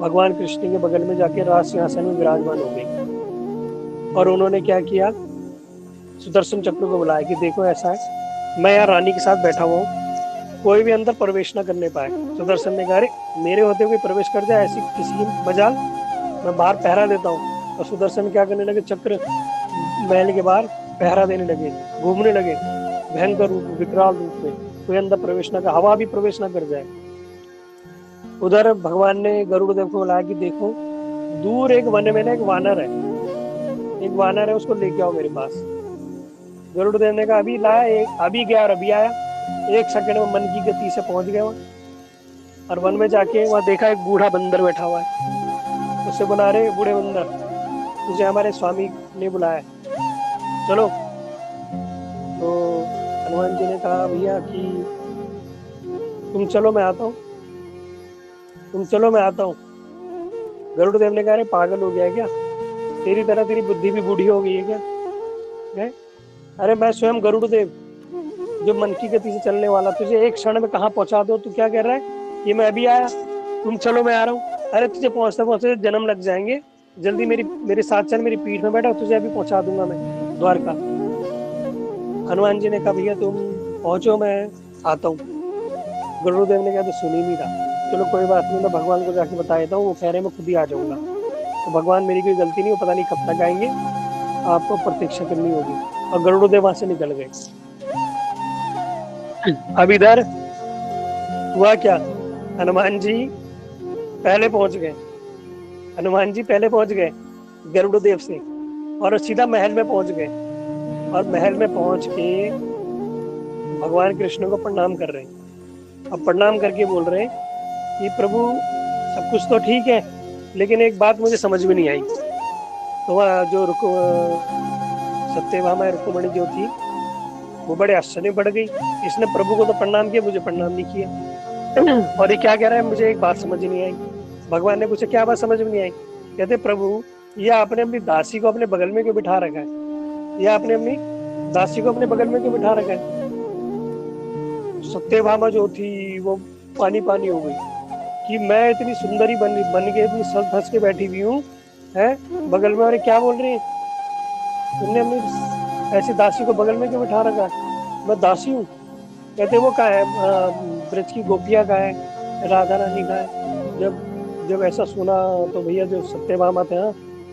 भगवान कृष्ण के बगल में जाके राज सिंहासन में विराजमान हो गई। और उन्होंने क्या किया, सुदर्शन चक्र को बुलाया कि देखो ऐसा है, मैं यहाँ रानी के साथ बैठा हुआ हूँ, कोई भी अंदर प्रवेश न करने पाए। सुदर्शन ने कहा अरे मेरे होते हुए प्रवेश कर जाए, ऐसी किसी की मजाल, मैं बाहर पहरा देता हूँ। और सुदर्शन क्या करने लगे, चक्र महल के बाहर पहरा देने लगे, घूमने लगे भयंकर रूप, विकराल रूप में, कोई अंदर प्रवेश न कर, हवा भी प्रवेश न कर जाए। उधर भगवान ने गरुड़ देव को बुलाया कि देखो दूर एक वन में ना एक वानर है, उसको लेके आओ मेरे पास। गरुड़ देव ने कहा अभी लाया, एक अभी गया और अभी आया, 1 सेकंड में मन की गति से पहुंच गया वहां। और वन में जाके वहां देखा एक बूढ़ा बंदर बैठा हुआ है। उससे बोला अरे बूढ़े बंदर, तुझे हमारे स्वामी ने बुलाया, चलो। तो हनुमान जी ने कहा भैया कि तुम चलो मैं आता हूँ, तुम चलो मैं आता हूँ। गरुड़ देव ने कहा अरे पागल हो गया है क्या, तेरी तरह तेरी बुद्धि भी बूढ़ी हो गई है क्या है? अरे मैं स्वयं गरुड़ देव जो मन की गति से चलने वाला, तुझे 1 क्षण में कहाँ पहुंचा दो, तू क्या कह रहा है ये मैं अभी आया, तुम चलो मैं आ रहा हूँ। अरे तुझे पहुंचते पहुंचते जन्म लग जाएंगे, जल्दी मेरे साथ चल, मेरी पीठ में बैठा, तुझे अभी पहुंचा दूंगा मैं द्वारका। हनुमान जी ने कहा भैया तुम पहुंचो मैं आता हूँ। गरुड़ देव ने कहा तो सुन ही नहीं रहा, चलो कोई बात नहीं, मैं भगवान को जाके बता देता हूँ, वो कह रहे मैं खुद ही आ जाऊंगा। तो भगवान मेरी कोई गलती नहीं, वो पता नहीं कब तक आएंगे, आपको प्रतीक्षा करनी होगी। और गरुड़ देव वहां से निकल गए। अब इधर हुआ क्या, हनुमान जी पहले पहुंच गए गरुड़ देव से, और सीधा महल में पहुंच गए। और महल में पहुंच के भगवान कृष्ण को प्रणाम कर रहे हैं। अब प्रणाम करके बोल रहे हैं कि प्रभु सब कुछ तो ठीक है, लेकिन एक बात मुझे समझ में नहीं आई। तो वह जो सत्यभामा रुक्मिणी जो थी वो बड़े आश्चर्य बढ़ गई, इसने प्रभु को तो प्रणाम किया, मुझे प्रणाम नहीं किया। और ये क्या कह रहा है, मुझे एक बात समझ नहीं आई। भगवान ने पूछा क्या बात समझ में नहीं आई? कहते प्रभु यह आपने अपनी दासी को अपने बगल में क्यों बिठा रखा है, यह आपने अपनी दासी को अपने बगल में क्यों बिठा रखा है? सत्यभामा जो थी वो पानी पानी हो गई कि मैं इतनी सुंदरी बन के इतनी सज धस के बैठी हुई हूँ है बगल में, अरे क्या बोल रही है, तुमने अपनी ऐसी दासी को बगल में क्यों बिठा रखा है? मैं दासी हूँ? कहते वो कहाँ है, ब्रज की गोपियाँ कहाँ है, राधा रानी कहाँ है? जब ऐसा सुना तो भैया जो सत्यभामा थे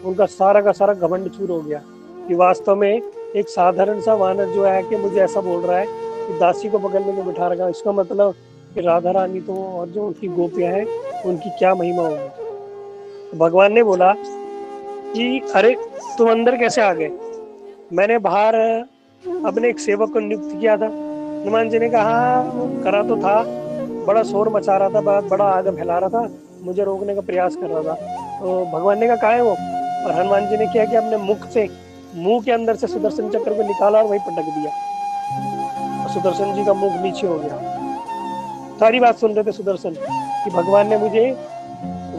उनका सारा का सारा घमंड चूर हो गया कि वास्तव में एक साधारण सा वानर जो है कि मुझे ऐसा बोल रहा है कि दासी को बगल में क्यों बिठा रखा, इसका मतलब कि राधा रानी तो और जो उनकी गोपियां हैं उनकी क्या महिमा होगी। तो भगवान ने बोला कि अरे तुम अंदर कैसे आ गए, मैंने बाहर अपने एक सेवक को नियुक्त किया था। हनुमान जी ने कहा करा तो था, बड़ा शोर मचा रहा था, बड़ा आग फैला रहा था, मुझे रोकने का प्रयास कर रहा था। तो भगवान ने कहा कहाँ है वो? और हनुमान जी ने क्या किया, अपने मुंह के अंदर से सुदर्शन चक्र को निकाला और वहीं पटक दिया, और सुदर्शन जी का मुंह नीचे हो गया। सारी बात सुन रहे थे सुदर्शन कि भगवान ने मुझे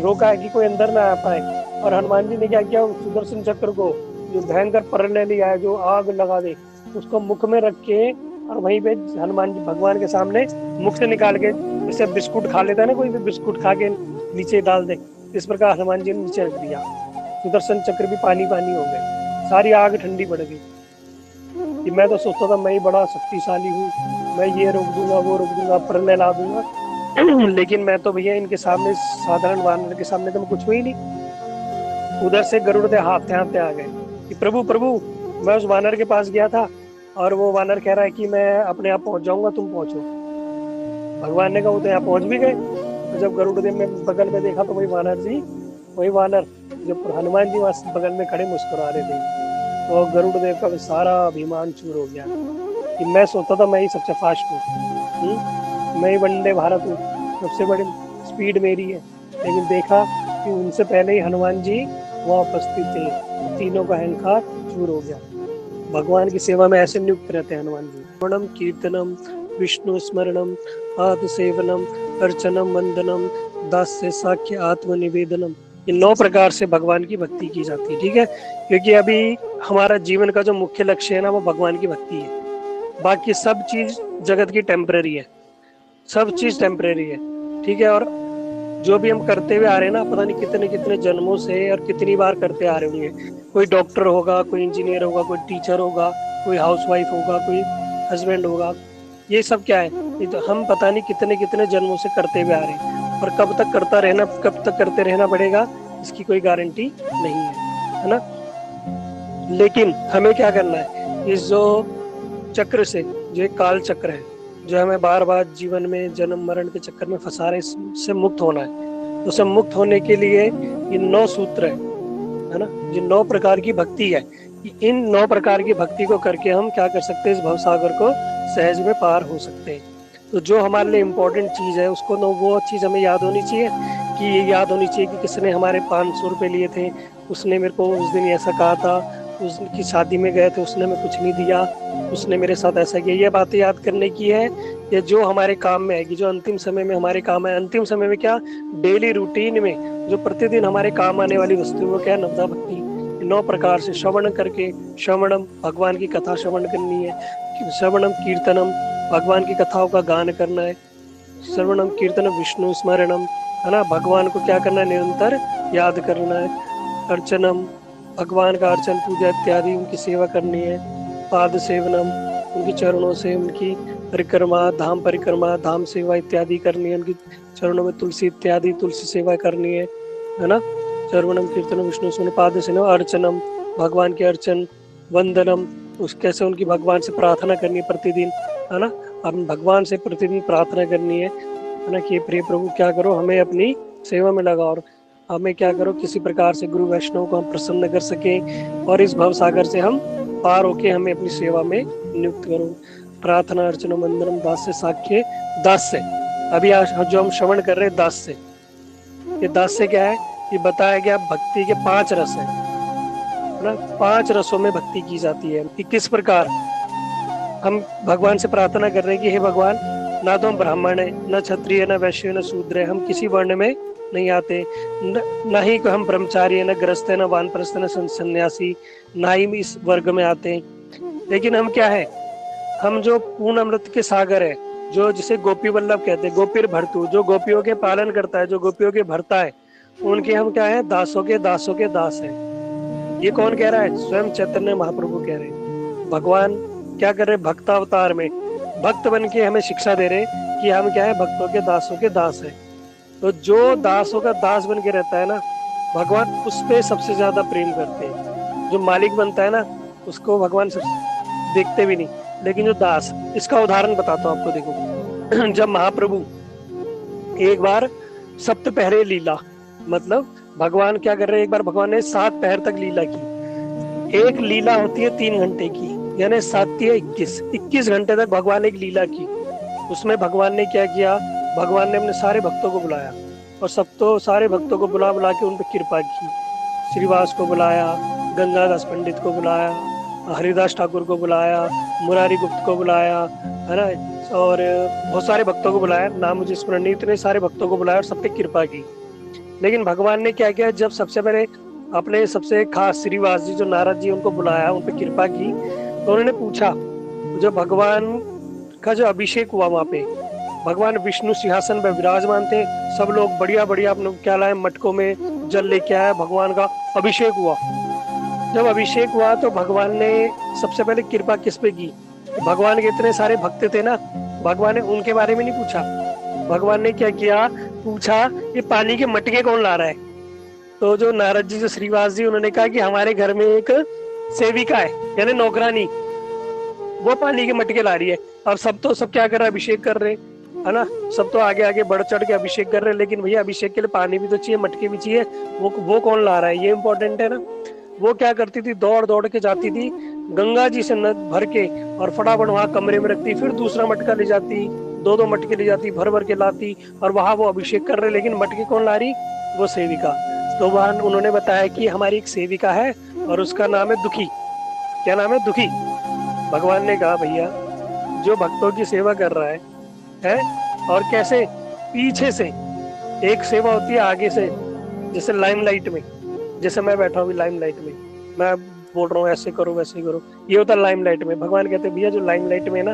रोका है कि कोई अंदर ना आ पाए। और हनुमान जी ने क्या किया, सुदर्शन चक्र को जो भयंकर प्रलय लिया है, जो आग लगा दे, उसको मुख में रख के और वहीं पे हनुमान जी भगवान के सामने मुख से निकाल के, जैसे बिस्कुट खा लेता है ना कोई, भी बिस्कुट खा के नीचे डाल दे, इस प्रकार हनुमान जी ने नीचे रख दिया। सुदर्शन चक्र भी पानी पानी हो गए, सारी आग ठंडी पड़ गई। कि मैं तो सोचता था मैं ही बड़ा शक्तिशाली हूँ, मैं ये रोक दूंगा, वो रोक दूंगा, प्रलय ला दूंगा, लेकिन मैं तो भैया इनके सामने, साधारण वानर के सामने तो मैं कुछ हुई ही नहीं। उधर से गरुड़ दे हाथ आ गए कि प्रभु प्रभु, मैं उस वानर के पास गया था और वो वानर कह रहा है कि मैं अपने आप पहुंच जाऊंगा, तुम पहुंचो। भगवान ने कहा वो तो यहाँ पहुंच भी गए। तो जब गरुड़ देव में बगल में देखा तो वही वानर जब हनुमान जी वहां बगल में खड़े मुस्कुरा रहे थे। तो गरुड़ देव का सारा अभिमान चूर हो गया कि मैं सोचता था मैं ही सबसे फास्ट हूँ, मैं ही वंदे भारत हूँ, सबसे बड़ी स्पीड मेरी है, लेकिन देखा कि उनसे पहले ही हनुमान जी वहाँ उपस्थित थे, तीनों का अहंकार चूर हो गया। भगवान की सेवा में ऐसे नियुक्त रहते हैं हनुमान जी। श्रवणम कीर्तनम विष्णु स्मरणम पाद सेवनम अर्चनम वंदनम दास्य साख्य आत्मनिवेदनम, ये 9 प्रकार से भगवान की भक्ति की जाती है। ठीक है, क्योंकि अभी हमारा जीवन का जो मुख्य लक्ष्य है ना वो भगवान की भक्ति है। बाकी सब चीज जगत की टेम्पररी है, सब चीज टेम्पररी है। ठीक है, और जो भी हम करते हुए आ रहे हैं ना, पता नहीं कितने कितने जन्मों से और कितनी बार करते आ रहे होंगे। कोई डॉक्टर होगा, कोई इंजीनियर होगा, कोई टीचर होगा, कोई हाउसवाइफ होगा, कोई हस्बैंड होगा। ये सब क्या है, ये तो हम पता नहीं कितने कितने जन्मों से करते हुए आ रहे हैं, और कब तक करता रहना, कब तक करते रहना पड़ेगा, इसकी कोई गारंटी नहीं है ना। लेकिन हमें क्या करना है, इस जो चक्र से, जो एक काल चक्र है जो हमें बार बार जीवन में जन्म मरण के चक्कर में फंसा रहे, इससे मुक्त होना है। तो सब मुक्त होने के लिए ये 9 सूत्र है ना, ये 9 प्रकार की भक्ति है। इन 9 प्रकार की भक्ति को करके हम क्या कर सकते हैं, इस भवसागर को सहज में पार हो सकते हैं। तो जो हमारे लिए इम्पोर्टेंट चीज है उसको न, वो चीज हमें याद होनी चाहिए, कि ये याद होनी चाहिए कि किसने हमारे 500 रुपये लिए थे, उसने मेरे को उस दिन ऐसा कहा था, उसकी शादी में गए थे उसने हमें कुछ नहीं दिया, उसने मेरे साथ ऐसा किया। ये बातें याद करने की है, ये जो हमारे काम में आएगी, जो अंतिम समय में हमारे काम है। अंतिम समय में क्या, डेली रूटीन में जो प्रतिदिन हमारे काम आने वाली वस्तु वो क्या, नवदा भक्ति 9 प्रकार से श्रवण करके। श्रवणम, भगवान की कथा श्रवण करनी है। श्रवणम कीर्तनम, भगवान की कथाओं का गान करना है। श्रवणम कीर्तनम विष्णु स्मरणम, है ना, भगवान को क्या करना है, निरंतर याद करना है। अर्चनम, भगवान का अर्चन पूजा इत्यादि उनकी सेवा करनी है। पाद सेवनम, उनके चरणों से उनकी परिक्रमा, धाम परिक्रमा, धाम सेवा इत्यादि करनी है। उनकी चरणों में तुलसी इत्यादि तुलसी सेवा करनी है ना। श्रवणम कीर्तनम विष्णु स्मरणम, पाद सेवनम, अर्चनम, भगवान के अर्चन। वंदनम, उस कैसे उनकी भगवान से प्रार्थना करनी है प्रतिदिन, है ना। हम भगवान से प्रतिदिन प्रार्थना करनी है ना, कि प्रिय प्रभु क्या करो, हमें अपनी सेवा में लगाओ, और हमें क्या करो, किसी प्रकार से गुरु वैष्णव को हम प्रसन्न कर सके, और इस भव सागर से हम पार होके हमें अपनी सेवा में नियुक्त करो। प्रार्थना अर्चना वंदनम दास से साख्य, दास से। अभी आज जो हम श्रवण कर रहे हैं दास से, ये दास से क्या है, ये बताया गया भक्ति के 5 रस है ना। 5 रसों में भक्ति की जाती है। कि किस प्रकार हम भगवान से प्रार्थना कर रहे हैं कि हे भगवान, ना तो हम ब्राह्मण है, न क्षत्रिय, न वैश्य, न शूद्र है, हम किसी वर्ण में नहीं आते, न ही हम ब्रह्मचारी है, न ग्रस्त है, न वानप्रस्थ, न सन्यासी, ना ही इस वर्ग में आते हैं। लेकिन हम क्या है, हम जो पूर्ण अमृत के सागर है, जो जिसे गोपी वल्लभ कहते हैं, गोपीर भरतु, जो गोपियों के पालन करता है, जो गोपियों के भरता है, उनके हम क्या है, दासों के दास है। ये कौन कह रहा है, स्वयं चैतन्य महाप्रभु कह रहे हैं। भगवान क्या कर रहे, भक्तावतार में भक्त बन के हमें शिक्षा दे रहे कि हम क्या है, भक्तों के दास है। तो जो दासों का दास बन के रहता है ना, भगवान उस पे सबसे ज्यादा प्रेम करते हैं। जो मालिक बनता है ना, उसको भगवान देखते भी नहीं, लेकिन जो दास, इसका उदाहरण बताता हूँ आपको। देखो, जब महाप्रभु एक बार सप्तपहरे लीला, मतलब भगवान क्या कर रहे हैं, एक बार भगवान ने 7 पहर तक लीला की। एक लीला होती है 3 घंटे की, यानी 7 या 21 घंटे तक भगवान ने एक लीला की। उसमें भगवान ने क्या किया, भगवान ने अपने सारे भक्तों को बुलाया, और सारे भक्तों को बुला के उन पर कृपा की। श्रीवास को बुलाया, गंगादास पंडित को बुलाया, हरिदास ठाकुर को बुलाया, मुरारी गुप्त को बुलाया, है ना, और बहुत सारे भक्तों को बुलाया, नाम मुझे स्मरण नहीं, इतने सारे भक्तों को बुलाया और सब पे कृपा की। लेकिन भगवान ने क्या किया, जब सबसे पहले अपने सबसे खास श्रीवास जी, जो नारद जी, उनको बुलाया, उन पर कृपा की, तो उन्होंने पूछा, जो भगवान का जो अभिषेक हुआ, वहां पे भगवान विष्णु सिंहासन पर विराजमान थे, सब लोग बढ़िया अपने क्या लाए, मटकों में जल लेके आया, भगवान का अभिषेक हुआ। जब अभिषेक हुआ तो भगवान ने सबसे पहले कृपा किस पे की, भगवान के इतने सारे भक्त थे ना, भगवान ने उनके बारे में नहीं पूछा। भगवान ने क्या किया, पूछा ये पानी के मटके कौन ला रहा है। तो जो नारद जी, जो श्रीवास जी, उन्होंने कहा कि हमारे घर में एक सेविका है, यानी नौकरानी, वो पानी के मटके ला रही है। अब सब क्या कर रहे हैं, अभिषेक कर रहे है ना, सब तो आगे बढ़ चढ़ के अभिषेक कर रहे हैं, लेकिन भैया अभिषेक के लिए पानी भी तो चाहिए, मटके भी चाहिए, वो कौन ला रहा है, ये इंपॉर्टेंट है ना। वो क्या करती थी, दौड़ के जाती थी, गंगा जी से भर के, और फटाफट वहां कमरे में रखती, फिर दूसरा मटका ले जाती, 2 मटके ले जाती, भर के लाती, और वहां वो अभिषेक कर रहे, लेकिन मटके कौन ला रही, वो सेविका। तो वहां उन्होंने बताया कि हमारी एक सेविका है और उसका नाम है दुखी। क्या नाम है, दुखी। भगवान ने कहा, भैया जो भक्तों की सेवा कर रहा है, और कैसे, पीछे से एक सेवा होती है, आगे से, जैसे लाइमलाइट में, जैसे मैं बैठा हूँ लाइमलाइट में, मैं बोल रहा हूँ ऐसे करो वैसे करो, ये होता है लाइमलाइट में। भगवान कहते हैं, भैया जो लाइमलाइट में ना,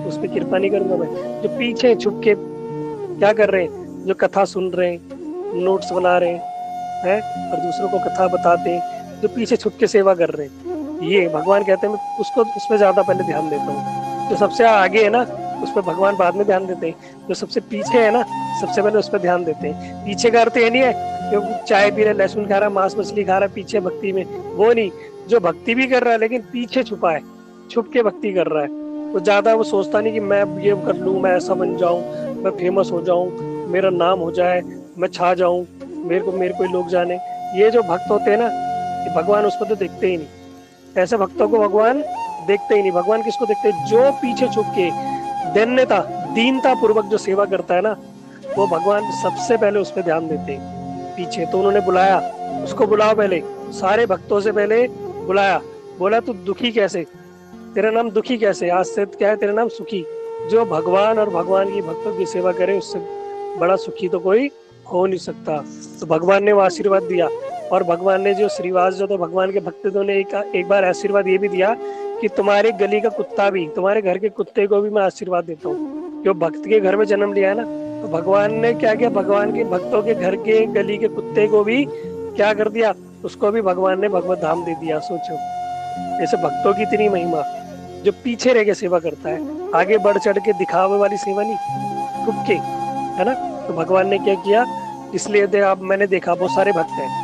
उस पर कृपा नहीं करूंगा मैं। जो पीछे छुप के क्या कर रहे हैं, जो कथा सुन रहे हैं, नोट्स बना रहे हैं और दूसरों को कथा बताते हैं, जो पीछे छुप के सेवा कर रहे हैं। ये भगवान कहते हैं मैं उसको उस पर ज्यादा पहले ध्यान देता हूँ। जो सबसे आगे है ना उस पर भगवान बाद में ध्यान देते हैं, जो सबसे पीछे है ना सबसे पहले उस पर ध्यान देते हैं। पीछे का अर्थ ये नहीं है कि चाय पी रहा, लहसुन खा रहा, मांस मछली खा रहा, पीछे भक्ति में, वो नहीं। जो भक्ति भी कर रहा है लेकिन पीछे छुपा है, छुप के भक्ति कर रहा है, वो ज्यादा वो सोचता नहीं कि मैं ये कर लूँ, मैं ऐसा बन जाऊं, मैं फेमस हो जाऊं, मेरा नाम हो जाए, मैं छा जाऊं, मेरे को लोग जाने। ये जो भक्त होते हैं ना ये भगवान उसको तो देखते ही नहीं। ऐसे भक्तों को भगवान देखते ही नहीं। भगवान किसको देखते हैं? जो पीछे छुप के दैन्यता दीनता पूर्वक जो सेवा करता है ना, वो भगवान सबसे पहले उस पर ध्यान देते हैं। पीछे तो उन्होंने बुलाया, उसको बुलाओ पहले, सारे भक्तों से पहले बुलाया, बोला तू दुखी कैसे, तेरा नाम दुखी कैसे, आज से क्या है तेरा नाम सुखी। जो भगवान और भगवान की भक्तों की सेवा करे उससे बड़ा सुखी तो कोई हो नहीं सकता। तो भगवान ने वो आशीर्वाद दिया। और भगवान ने जो श्रीवास जो तो भगवान के भक्तों ने एक बार आशीर्वाद ये भी दिया कि तुम्हारे गली का कुत्ता भी, तुम्हारे घर के कुत्ते को भी मैं आशीर्वाद देता हूँ। जो भक्त के घर में जन्म लिया है ना, तो भगवान ने क्या किया, भगवान के भक्तों के घर के गली के कुत्ते को भी क्या कर दिया, उसको भी भगवान ने भगवत धाम दे दिया। सोचो ऐसे भक्तों की इतनी महिमा। जो पीछे रह के सेवा करता है, आगे बढ़ चढ़ के दिखावे वाली सेवा नहीं, छुप के, है ना। तो भगवान ने क्या किया, इसलिए आप मैंने देखा बहुत सारे भक्त हैं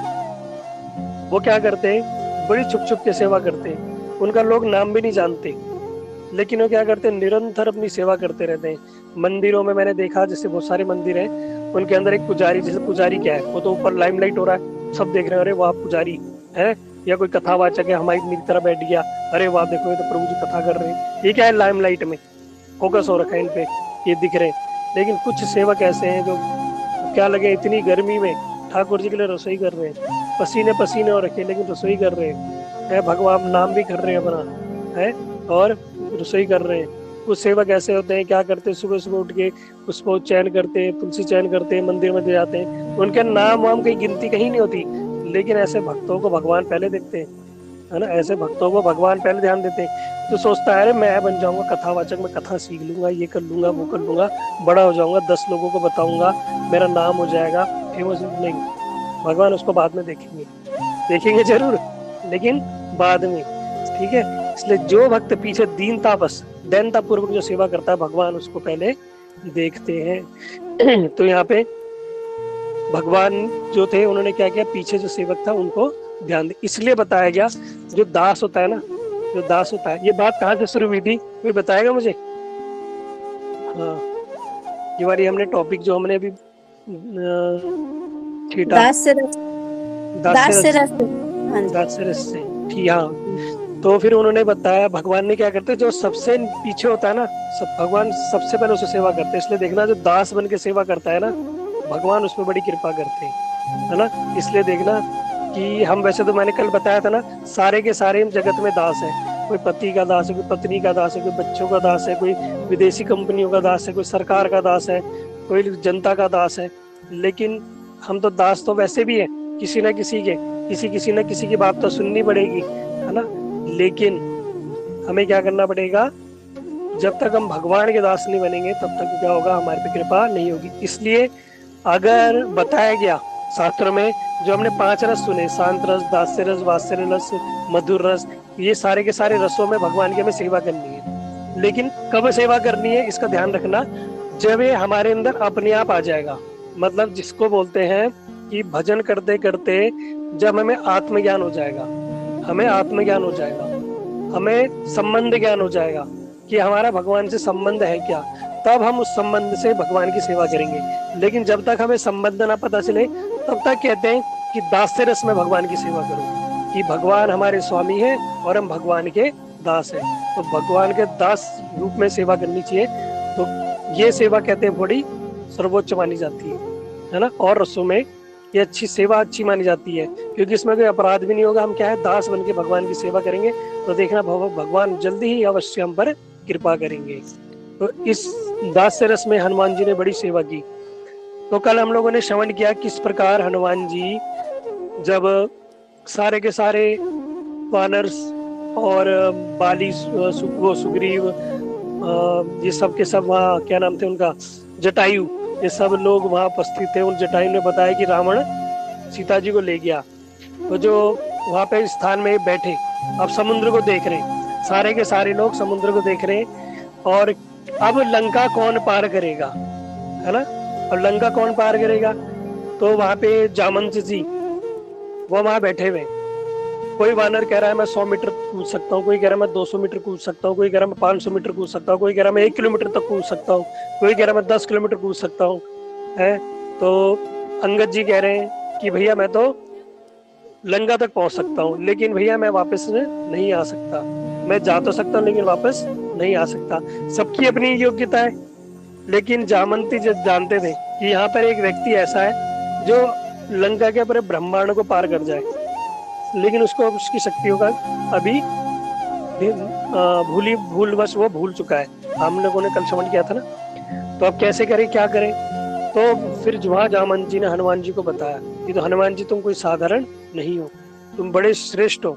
वो क्या करते हैं, बड़ी छुप छुप के सेवा करते हैं। उनका लोग नाम भी नहीं जानते, लेकिन वो क्या करते हैं, निरंतर अपनी सेवा करते रहते हैं। मंदिरों में मैंने देखा, जैसे बहुत सारे मंदिर हैं, उनके अंदर एक पुजारी, जैसे पुजारी क्या है, वो तो ऊपर लाइमलाइट हो रहा है, सब देख रहे हैं, अरे वाह पुजारी है, या कोई कथावाचक है हमारी मेरी तरह बैठ गया, अरे वाह देखो ये तो प्रभु जी कथा कर रहे हैं। ये क्या है, लाइमलाइट में फोकस हो रखा है इन पे, ये दिख रहे हैं। लेकिन कुछ सेवक ऐसे हैं जो क्या लगे इतनी गर्मी में ठाकुर जी के लिए रसोई कर रहे हैं, पसीने पसीने हो रखे लेकिन रसोई कर रहे हैं, भगवान नाम भी कर रहे हैं अपना, है, और रसोई कर रहे हैं। कुछ सेवक ऐसे होते हैं, क्या करते हैं, सुबह सुबह उठ के पुष्प चयन करते हैं, तुलसी चयन करते हैं, मंदिर में जाते हैं, उनके नाम वाम की गिनती कहीं नहीं होती, लेकिन ऐसे भक्तों को भगवान पहले देखते हैं, है ना। ऐसे भक्तों को भगवान पहले ध्यान देते हैं। तो सोचता है अरे मैं बन जाऊंगा कथावाचक, मैं कथा सीख लूंगा, ये कर लूंगा, वो कर लूंगा, बड़ा हो जाऊंगा, 10 लोगों को बताऊंगा, मेरा नाम हो जाएगा, फेमस। नहीं, भगवान उसको बाद में देखेंगे जरूर, लेकिन बाद में, ठीक है। इसलिए जो भक्त पीछे दीनता पूर्वक जो सेवा करता है, भगवान उसको पहले देखते हैं। तो यहाँ पे भगवान जो थे उन्होंने क्या किया, पीछे जो सेवक था उनको ध्यान दे, इसलिए बताया गया। जो दास होता है ना, जो दास होता है, ये बात कहाँ से शुरू हुई थी, कोई बताएगा मुझे? हाँ, ये वाली हमने टॉपिक जो हमने अभी छीटा, दास से रस से, ठीक। हाँ, तो फिर उन्होंने बताया भगवान ने क्या करते, जो सबसे पीछे होता है ना, भगवान सबसे पहले उससे सेवा करते हैं। इसलिए देखना जो दास बन के सेवा करता है ना, भगवान उसमें बड़ी कृपा करते हैं, है ना। इसलिए देखना कि हम, वैसे तो मैंने कल बताया था ना, सारे के सारे जगत में दास है। कोई पति का दास है, कोई पत्नी का दास है, कोई बच्चों का दास है, कोई विदेशी कंपनियों का दास है, कोई सरकार का दास है, कोई जनता का दास है। लेकिन हम तो दास तो वैसे भी है किसी न किसी के, किसी न किसी की बात तो सुननी पड़ेगी, है ना। लेकिन हमें क्या करना पड़ेगा, जब तक हम भगवान के दास नहीं बनेंगे तब तक क्या होगा, हमारे पे कृपा नहीं होगी। इसलिए अगर बताया गया शास्त्रों में, जो हमने 5 रस सुने, शांत रस, दास्य रस, वात्सल्य रस, मधुर रस, ये सारे के सारे रसों में भगवान की हमें सेवा करनी है। लेकिन कब सेवा करनी है इसका ध्यान रखना, जब ये हमारे अंदर अपने आप आ जाएगा। मतलब जिसको बोलते हैं कि भजन करते करते जब हमें आत्मज्ञान हो जाएगा, हमें आत्मज्ञान हो जाएगा, हमें संबंध ज्ञान हो जाएगा कि हमारा भगवान से संबंध है क्या, तब हम उस संबंध से भगवान की सेवा करेंगे। लेकिन जब तक हमें संबंध ना पता चले तब तक कहते हैं कि दास्य रस में भगवान की सेवा करो, कि भगवान हमारे स्वामी है और हम भगवान के दास हैं। तो भगवान के दास रूप में सेवा करनी चाहिए। तो ये सेवा कहते हैं बड़ी सर्वोच्च मानी जाती है ना। और रसों में ये अच्छी सेवा अच्छी मानी जाती है, क्योंकि इसमें कोई अपराध भी नहीं होगा। हम क्या है, दास बन के भगवान की सेवा करेंगे तो देखना भगवान जल्दी ही अवश्य हम पर कृपा करेंगे। तो इस दास्य रस में हनुमान जी ने बड़ी सेवा की। तो कल हम लोगों ने श्रवण किया किस प्रकार हनुमान जी जब सारे के सारे वानर और बाली, सुग्रीव, ये सब के सब, वहाँ क्या नाम थे उनका, जटायु, ये सब लोग वहां उपस्थित थे। उन जटायु ने बताया कि रावण सीता जी को ले गया। तो जो वहां पे स्थान में बैठे अब समुद्र को देख रहे हैं, सारे के सारे लोग समुद्र को देख रहे हैं। और अब लंका कौन पार करेगा, है ना। और लंका कौन पार करेगा, तो वहां पे जामंत जी वो वहां बैठे हुए। कोई वानर कह रहा है मैं 100 मीटर कूद सकता हूँ, कोई कह रहा है मैं 200 मीटर कूद सकता हूँ, कोई कह रहा है मैं 500 मीटर कूद सकता हूँ, कोई कह रहा है मैं 1 किलोमीटर तक कूद सकता हूँ, कोई कह रहा है मैं 10 किलोमीटर कूद सकता हूँ, है। तो अंगद जी कह रहे हैं कि भैया मैं तो लंका तक पहुंच सकता हूँ, लेकिन भैया मैं वापस नहीं आ सकता। मैं जा तो सकता हूँ लेकिन वापस नहीं आ सकता। सबकी अपनी योग्यता है, लेकिन जामंती जो जानते थे कि यहाँ पर एक व्यक्ति ऐसा है जो लंका के पूरे ब्रह्मांड को पार कर जाए, लेकिन उसको उसकी शक्तियों का अभी भूलवश वो भूल चुका है। हम लोगों ने कल श्रवण किया था ना। तो अब कैसे करें, क्या करें। तो फिर वहां जामंत जी ने हनुमान जी को बताया कि तो हनुमान जी तुम कोई साधारण नहीं हो, तुम बड़े श्रेष्ठ हो,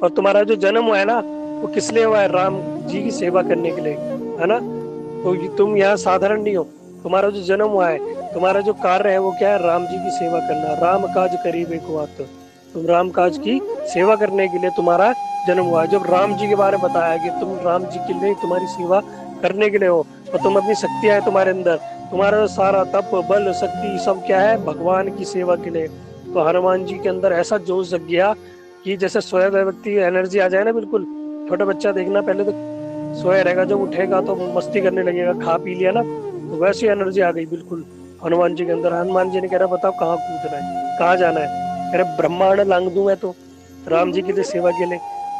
और तुम्हारा जो जन्म हुआ है ना वो किस लिए हुआ है, राम जी की सेवा करने के लिए, है ना। तो तुम यहाँ साधारण नहीं हो, तुम्हारा जो जन्म हुआ है, तुम्हारा जो कार्य है वो क्या है, राम जी की सेवा करना। राम काज करीबे को आत, तुम राम काज की सेवा करने के लिए तुम्हारा जन्म हुआ है। जब राम जी के बारे में बताया कि तुम राम जी के लिए तुम्हारी सेवा करने के लिए हो, और तुम अपनी शक्तियां है तुम्हारे अंदर, तुम्हारा सारा तप बल शक्ति सब क्या है, भगवान की सेवा के लिए। तो हनुमान जी के अंदर ऐसा जोश जग गया कि जैसे सोया हुआ व्यक्ति एनर्जी आ जाए ना, बिल्कुल। छोटा बच्चा देखना, पहले तो सोया रहेगा, जब उठेगा तो मस्ती करने लगेगा, खा पी लिया ना, तो वैसी एनर्जी आ गई बिल्कुल हनुमान जी के अंदर। हनुमान जी ने कह रहा बताओ कहाँ कूदना है, कहाँ जाना है। कह रहे ब्रह्मांड लांग दूं मैं तो राम जी की लिए सेवा के लिए।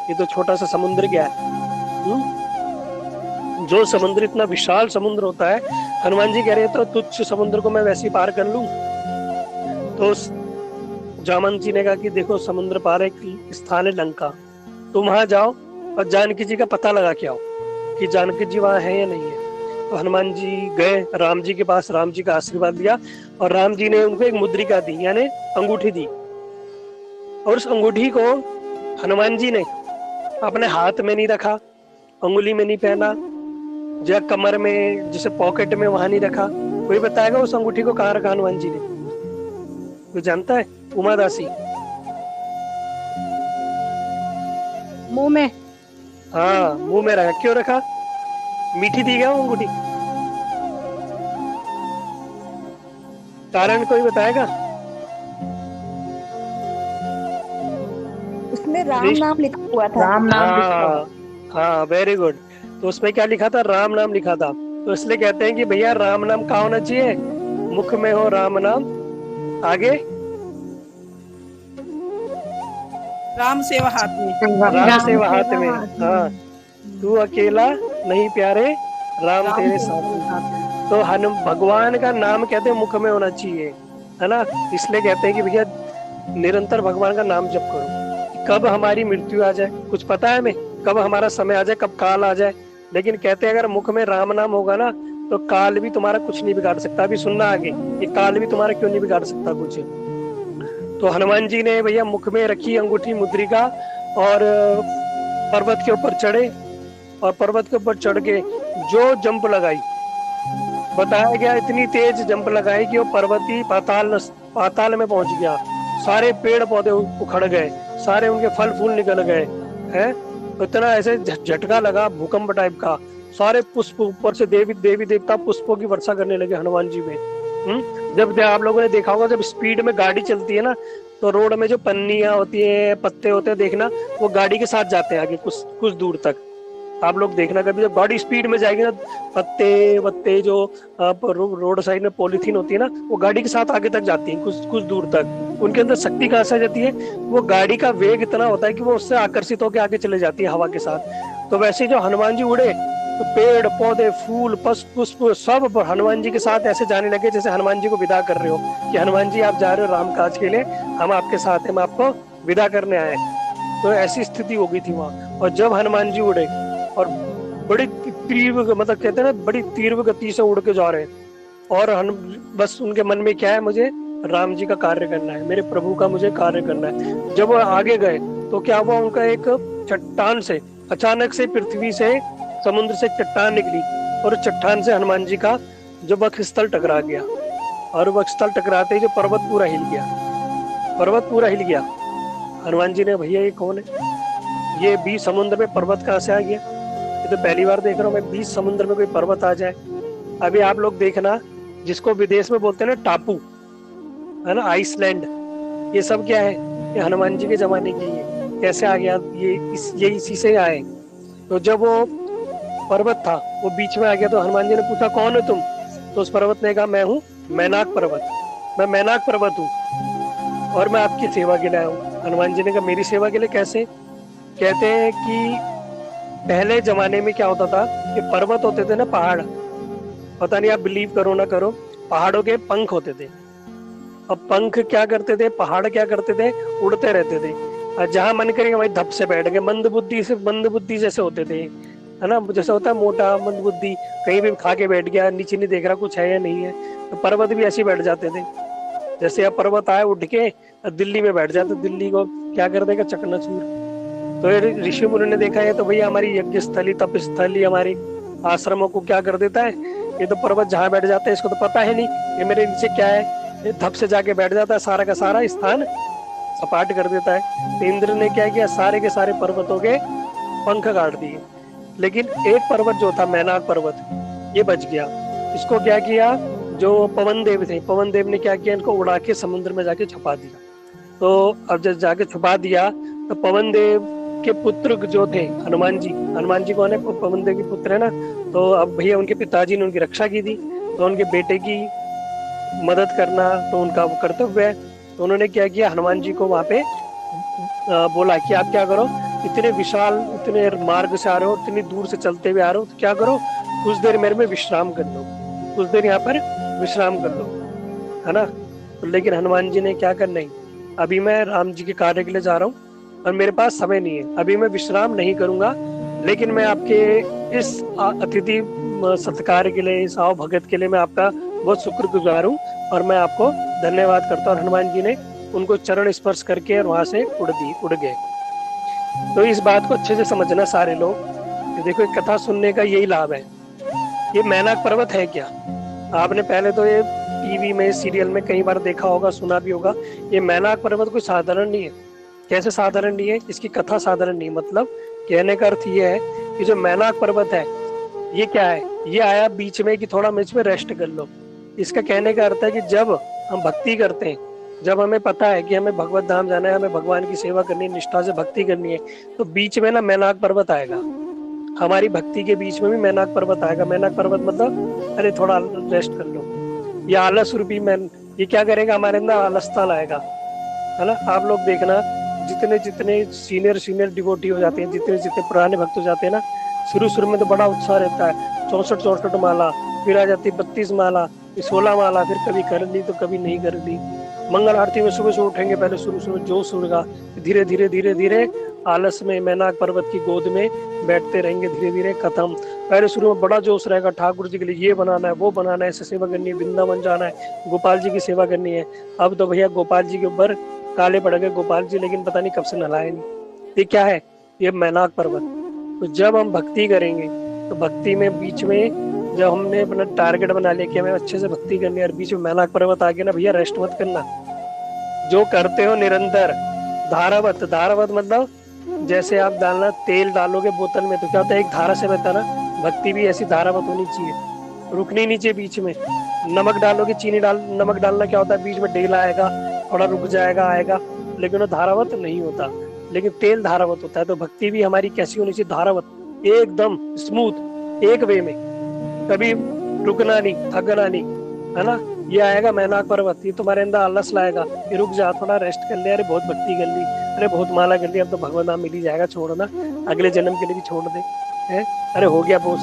ये तो छोटा सा समुद्र क्या है, जो समुद्र इतना विशाल समुद्र होता है। हनुमान जी कह रहे हैं तो तुच्छ समुद्र को मैं वैसे ही पार कर लूं। तो जामंत जी ने कहा कि देखो समुद्र पार एक स्थान है लंका, तुम वहां जाओ और जानकी जी का पता लगा के आओ कि जानकी जी वहां है या नहीं है। तो हनुमान जी गए राम जी के पास, राम जी का आशीर्वाद दिया, और राम जी ने उनको एक मुद्रिका दी, यानी अंगूठी दी। और उस अंगूठी को हनुमान जी ने अपने हाथ में नहीं रखा, अंगुली में नहीं पहना, या कमर में जैसे पॉकेट में वहां नहीं रखा। कोई बताएगा उस अंगूठी को कहाँ रखा हनुमान जी ने, कोई जानता है? उमा दासी। मुंह में। हाँ मुंह में रखा। क्यों रखा? मीठी थी क्या वो अंगूठी? कारण कोई बताएगा? उसमें राम नाम लिखा हुआ था। राम नाम हाँ वेरी गुड। तो उसमें क्या लिखा था? राम नाम लिखा था। तो इसलिए कहते हैं कि भैया राम नाम कहाँ होना चाहिए? मुख में हो राम नाम। आगे राम सेवा हाथ में। राम सेवा हाथ में। हाँ तू अकेला नहीं प्यारे, राम तेरे साथ। तो भगवान का नाम कहते हैं मुख में होना चाहिए, है ना। इसलिए कहते हैं कि भैया निरंतर भगवान का नाम जप करो। कब हमारी मृत्यु आ जाए कुछ पता है हमें, कब हमारा समय आ जाए, कब काल आ जाए। लेकिन कहते हैं अगर मुख में राम नाम होगा ना तो काल भी तुम्हारा कुछ नहीं बिगाड़ सकता। अभी सुनना आगे, ये काल भी तुम्हारा क्यों नहीं बिगाड़ सकता कुछ। तो हनुमान जी ने भैया मुख में रखी अंगूठी मुद्रिका, और पर्वत के ऊपर चढ़े, और पर्वत के ऊपर चढ़ के जो जंप लगाई, बताया गया इतनी तेज जंप लगाई कि वो पर्वती पाताल में पहुंच गया। सारे पेड़ पौधे उखड़ गए, सारे उनके फल फूल निकल गए हैं। इतना ऐसे झटका लगा भूकंप टाइप का, सारे पुष्प ऊपर से देवी देवता पुष्पों की वर्षा करने लगे हनुमान जी में। जब आप लोगों ने देखा होगा जब स्पीड में गाड़ी चलती है ना, तो रोड में जो पन्नियां होती है, पत्ते होते हैं, देखना वो गाड़ी के साथ जाते हैं आगे कुछ दूर तक। आप लोग देखना कभी जब गाड़ी स्पीड में जाएगी ना, पत्ते जो रोड साइड में पॉलीथीन होती है ना, वो गाड़ी के साथ आगे तक जाती है कुछ दूर तक। उनके अंदर शक्ति कहाँ से जाती है? वो गाड़ी का वेग इतना होता है कि वो उससे आकर्षित होकर आगे चले जाती है हवा के साथ। तो वैसे जो हनुमान जी उड़े तो पेड़ पौधे फूल पुष्प सब हनुमान जी के साथ ऐसे जाने लगे जैसे हनुमान जी को विदा कर रहे हो कि हनुमान जी आप जा रहे हो राम काज के लिए, हम आपके साथ हैं, हम आपको विदा करने आए। तो ऐसी स्थिति हो गई थी वहां। और जब हनुमान जी उड़े और बड़ी तीव्र, मतलब कहते हैं ना, बड़ी तीव्र गति से उड़ के जा रहे हैं, और बस उनके मन में क्या है, मुझे राम जी का कार्य करना है, मेरे प्रभु का मुझे कार्य करना है। जब वो आगे गए तो क्या हुआ, उनका एक चट्टान से अचानक से पृथ्वी से समुद्र से चट्टान निकली, और चट्टान से हनुमान जी का जो वक्ष स्थल टकरा गया। और वक्षस्थल टकराते ही जो पर्वत पूरा हिल गया, पर्वत पूरा हिल गया। हनुमान जी ने, भैया ये कौन है, ये बीच समुद्र में पर्वत कहाँ से आ गया, ये तो पहली बार देख रहा हूँ मैं, बीच समुद्र में कोई पर्वत आ जाए। अभी आप लोग देखना, जिसको विदेश में बोलते हैं ना टापू, है ना, आइसलैंड, ये सब क्या है, ये हनुमान जी के जमाने की है। कैसे आ गया ये इसी से आए। तो जब वो पर्वत था वो बीच में आ गया तो हनुमान जी ने पूछा कौन हो तुम, तो उस पर्वत ने कहा मैं हूँ मैनाक पर्वत, मैं मैनाक पर्वत हूँ और मैं आपकी सेवा के लिए आया हूँ। हनुमान जी ने कहा मेरी सेवा के लिए कैसे? कहते हैं कि पहले जमाने में क्या होता था कि पर्वत होते थे ना, पहाड़, पता नहीं आप बिलीव करो ना करो, पहाड़ों के पंख होते थे। अब पंख क्या करते थे, पहाड़ क्या करते थे, उड़ते रहते थे, और जहां मन करेगा वही धप से बैठ गए। मंद बुद्धि जैसे होते थे, है ना, जैसे होता है मोटा मंद बुद्धि, कहीं भी खा के बैठ गया, नीचे नहीं देख रहा कुछ है या नहीं है। तो पर्वत भी ऐसे बैठ जाते थे। जैसे अब पर्वत आए उठ के दिल्ली में बैठ जाते, दिल्ली को क्या कर देगा, चकनाचूर। तो ऋषि मुनि ने देखा है तो भैया हमारी यज्ञ स्थली, तप स्थली, हमारी आश्रमों को क्या कर देता है, ये तो पर्वत जहाँ बैठ जाता है इसको तो पता है नहीं ये मेरे नीचे क्या है, ये धप से जाके बैठ जाता है, सारा का सारा स्थान सपाट कर देता है। तो इंद्र ने क्या किया, सारे के सारे पर्वतों के पंख काट दिए, लेकिन एक पर्वत जो था मैनाक पर्वत, ये बच गया। इसको क्या किया, जो पवन देव थे, पवन देव ने क्या किया, इनको उड़ा के समुद्र में जाके छुपा दिया। तो अब जब जाके छुपा दिया तो पवन देव के पुत्र जो थे हनुमान जी कौन है, पवन देव के पुत्र है ना। तो अब भैया उनके पिताजी ने उनकी रक्षा की थी, तो उनके बेटे की मदद करना तो उनका वो कर्तव्य है। तो उन्होंने क्या किया, हनुमान जी को वहां पे बोला कि आप क्या करो, इतने विशाल, इतने मार्ग से आ रहे हो, इतनी दूर से चलते हुए आ रहे हो, तो क्या करो, कुछ देर मेरे में विश्राम कर लो, कुछ देर यहाँ पर विश्राम कर लो, है ना। तो लेकिन हनुमान जी ने क्या करना, नहीं, अभी मैं राम जी के कार्य के लिए जा रहा हूँ और मेरे पास समय नहीं है, अभी मैं विश्राम नहीं करूंगा, लेकिन मैं आपके इस अतिथि सत्कार के लिए, इस आओ भगत के लिए मैं आपका बहुत शुक्रगुजार हूँ और मैं आपको धन्यवाद करता हूँ। हनुमान जी ने उनको चरण स्पर्श करके और वहां से उड़ गए। तो इस बात को अच्छे से समझना सारे लोग। देखो एक कथा सुनने का यही लाभ है। ये मैनाक पर्वत है क्या, आपने पहले तो ये टीवी में, सीरियल में कई बार देखा होगा, सुना भी होगा। ये मैनाक पर्वत कोई साधारण नहीं है। कैसे साधारण नहीं है, इसकी कथा साधारण नहीं, मतलब कहने का अर्थ ये है कि जो मैनाक पर्वत है ये क्या है, ये आया बीच में कि थोड़ा बीच में रेस्ट कर लो। इसका कहने का अर्थ है कि जब हम भक्ति करते हैं, जब हमें पता है कि हमें भगवत धाम जाना है, हमें भगवान की सेवा करनी है, निष्ठा से भक्ति करनी है, तो बीच में ना मैनाक पर्वत आएगा। हमारी भक्ति के बीच में भी मैनाक पर्वत आएगा। मैनाक पर्वत मतलब अरे थोड़ा रेस्ट कर लो। ये आलस रूपी मैन, ये क्या करेगा, हमारे अंदर आलसता लाएगा, है ना। आप लोग देखना, जितने सीनियर डिवोटी हो जाते हैं, जितने पुराने भक्त हो जाते हैं ना, शुरू में तो बड़ा उत्साह रहता है, 64 माला, फिर आ जाती 32 माला, 16 माला, फिर कभी कर ली तो कभी नहीं कर ली। मंगल आरती में सुबह से उठेंगे, पहले शुरू जोश उड़ेगा, धीरे धीरे आलस में मैनाक पर्वत की गोद में बैठते रहेंगे, धीरे धीरे खत्म। पहले शुरू में बड़ा जोश रहेगा, ठाकुर जी के लिए ये बनाना है, वो बनाना है, ऐसे सेवा करनी है, वृंदावन जाना है, गोपाल जी की सेवा करनी है। अब तो भैया गोपाल जी के ऊपर काले पड़ गए गोपाल जी, लेकिन पता नहीं कब से नलाए नहीं। ये क्या है, ये मैनाक पर्वत। तो जब हम भक्ति करेंगे तो भक्ति में बीच में जब हमने अपना टारगेट बना लिया कि हमें अच्छे से भक्ति करनी है और बीच में मैनाक पर्वत आ गया ना, भैया रेस्ट मत करना, जो करते हो निरंतर धारावत मतलब जैसे आप डालना तेल डालोगे बोतल में तो क्या होता है, एक धारा से बहता ना, भक्ति भी ऐसी धारावत होनी चाहिए, रुकनी नहीं चाहिए बीच में। नमक डालोगे, नमक डालना क्या होता है, बीच में डेल आएगा, थोड़ा रुक जाएगा, आएगा, लेकिन वो धारावत नहीं होता। लेकिन तेल धारावत होता है। तो भक्ति भी हमारी कैसी होनी चाहिए, धारावत, एकदम स्मूथ, एक वे में, कभी रुकना नहीं, थकना नहीं, है ना। ये आएगा मैनाक पर्वत, ये तुम्हारे अंदर आलस लाएगा, ये रुक जा, थोड़ा रेस्ट कर ले, अरे बहुत भक्ति कर ली, अरे बहुत माला कर ली, अब तो भगवान नाम मिल ही जाएगा, छोड़ना, अगले जन्म के लिए भी छोड़ दे, है, अरे हो गया बोस,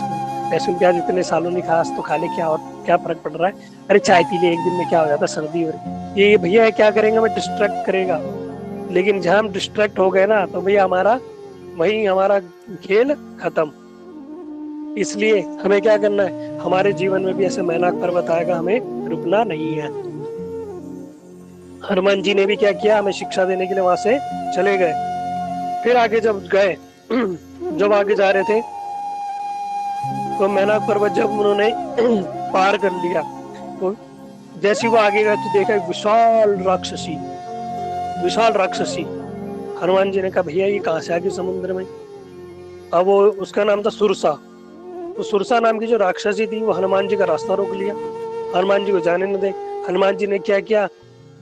लहसुन प्याज इतने सालों नहीं खास तो खा ले, क्या और क्या फर्क पड़ रहा है, अरे चाय पी ले, एक दिन में क्या हो जाता, सर्दी हो रही। ये भैया क्या करेंगे, हमें डिस्ट्रैक्ट करेगा। लेकिन जहां हम डिस्ट्रैक्ट हो गए ना, तो भैया हमारा खेल खत्म। इसलिए हमें क्या करना है, हमारे जीवन में भी ऐसे मैनाक पर्वत आएगा, हमें रुकना नहीं है। हनुमान जी ने भी क्या किया, हमें शिक्षा देने के लिए वहां से चले गए। फिर आगे जब गए, जब आगे जा रहे थे तो मैनाक पर्वत जब उन्होंने पार कर लिया, तो जैसे वो आगे गए तो देखा एक विशाल राक्षसी। हनुमान जी ने कहा भैया ये कहाँ से आ गई समुद्र में। अब वो उसका नाम था सुरसा। तो सुरसा नाम की जो राक्षसी थी वो हनुमान जी का रास्ता रोक लिया, हनुमान जी को जाने न दे। हनुमान जी ने क्या किया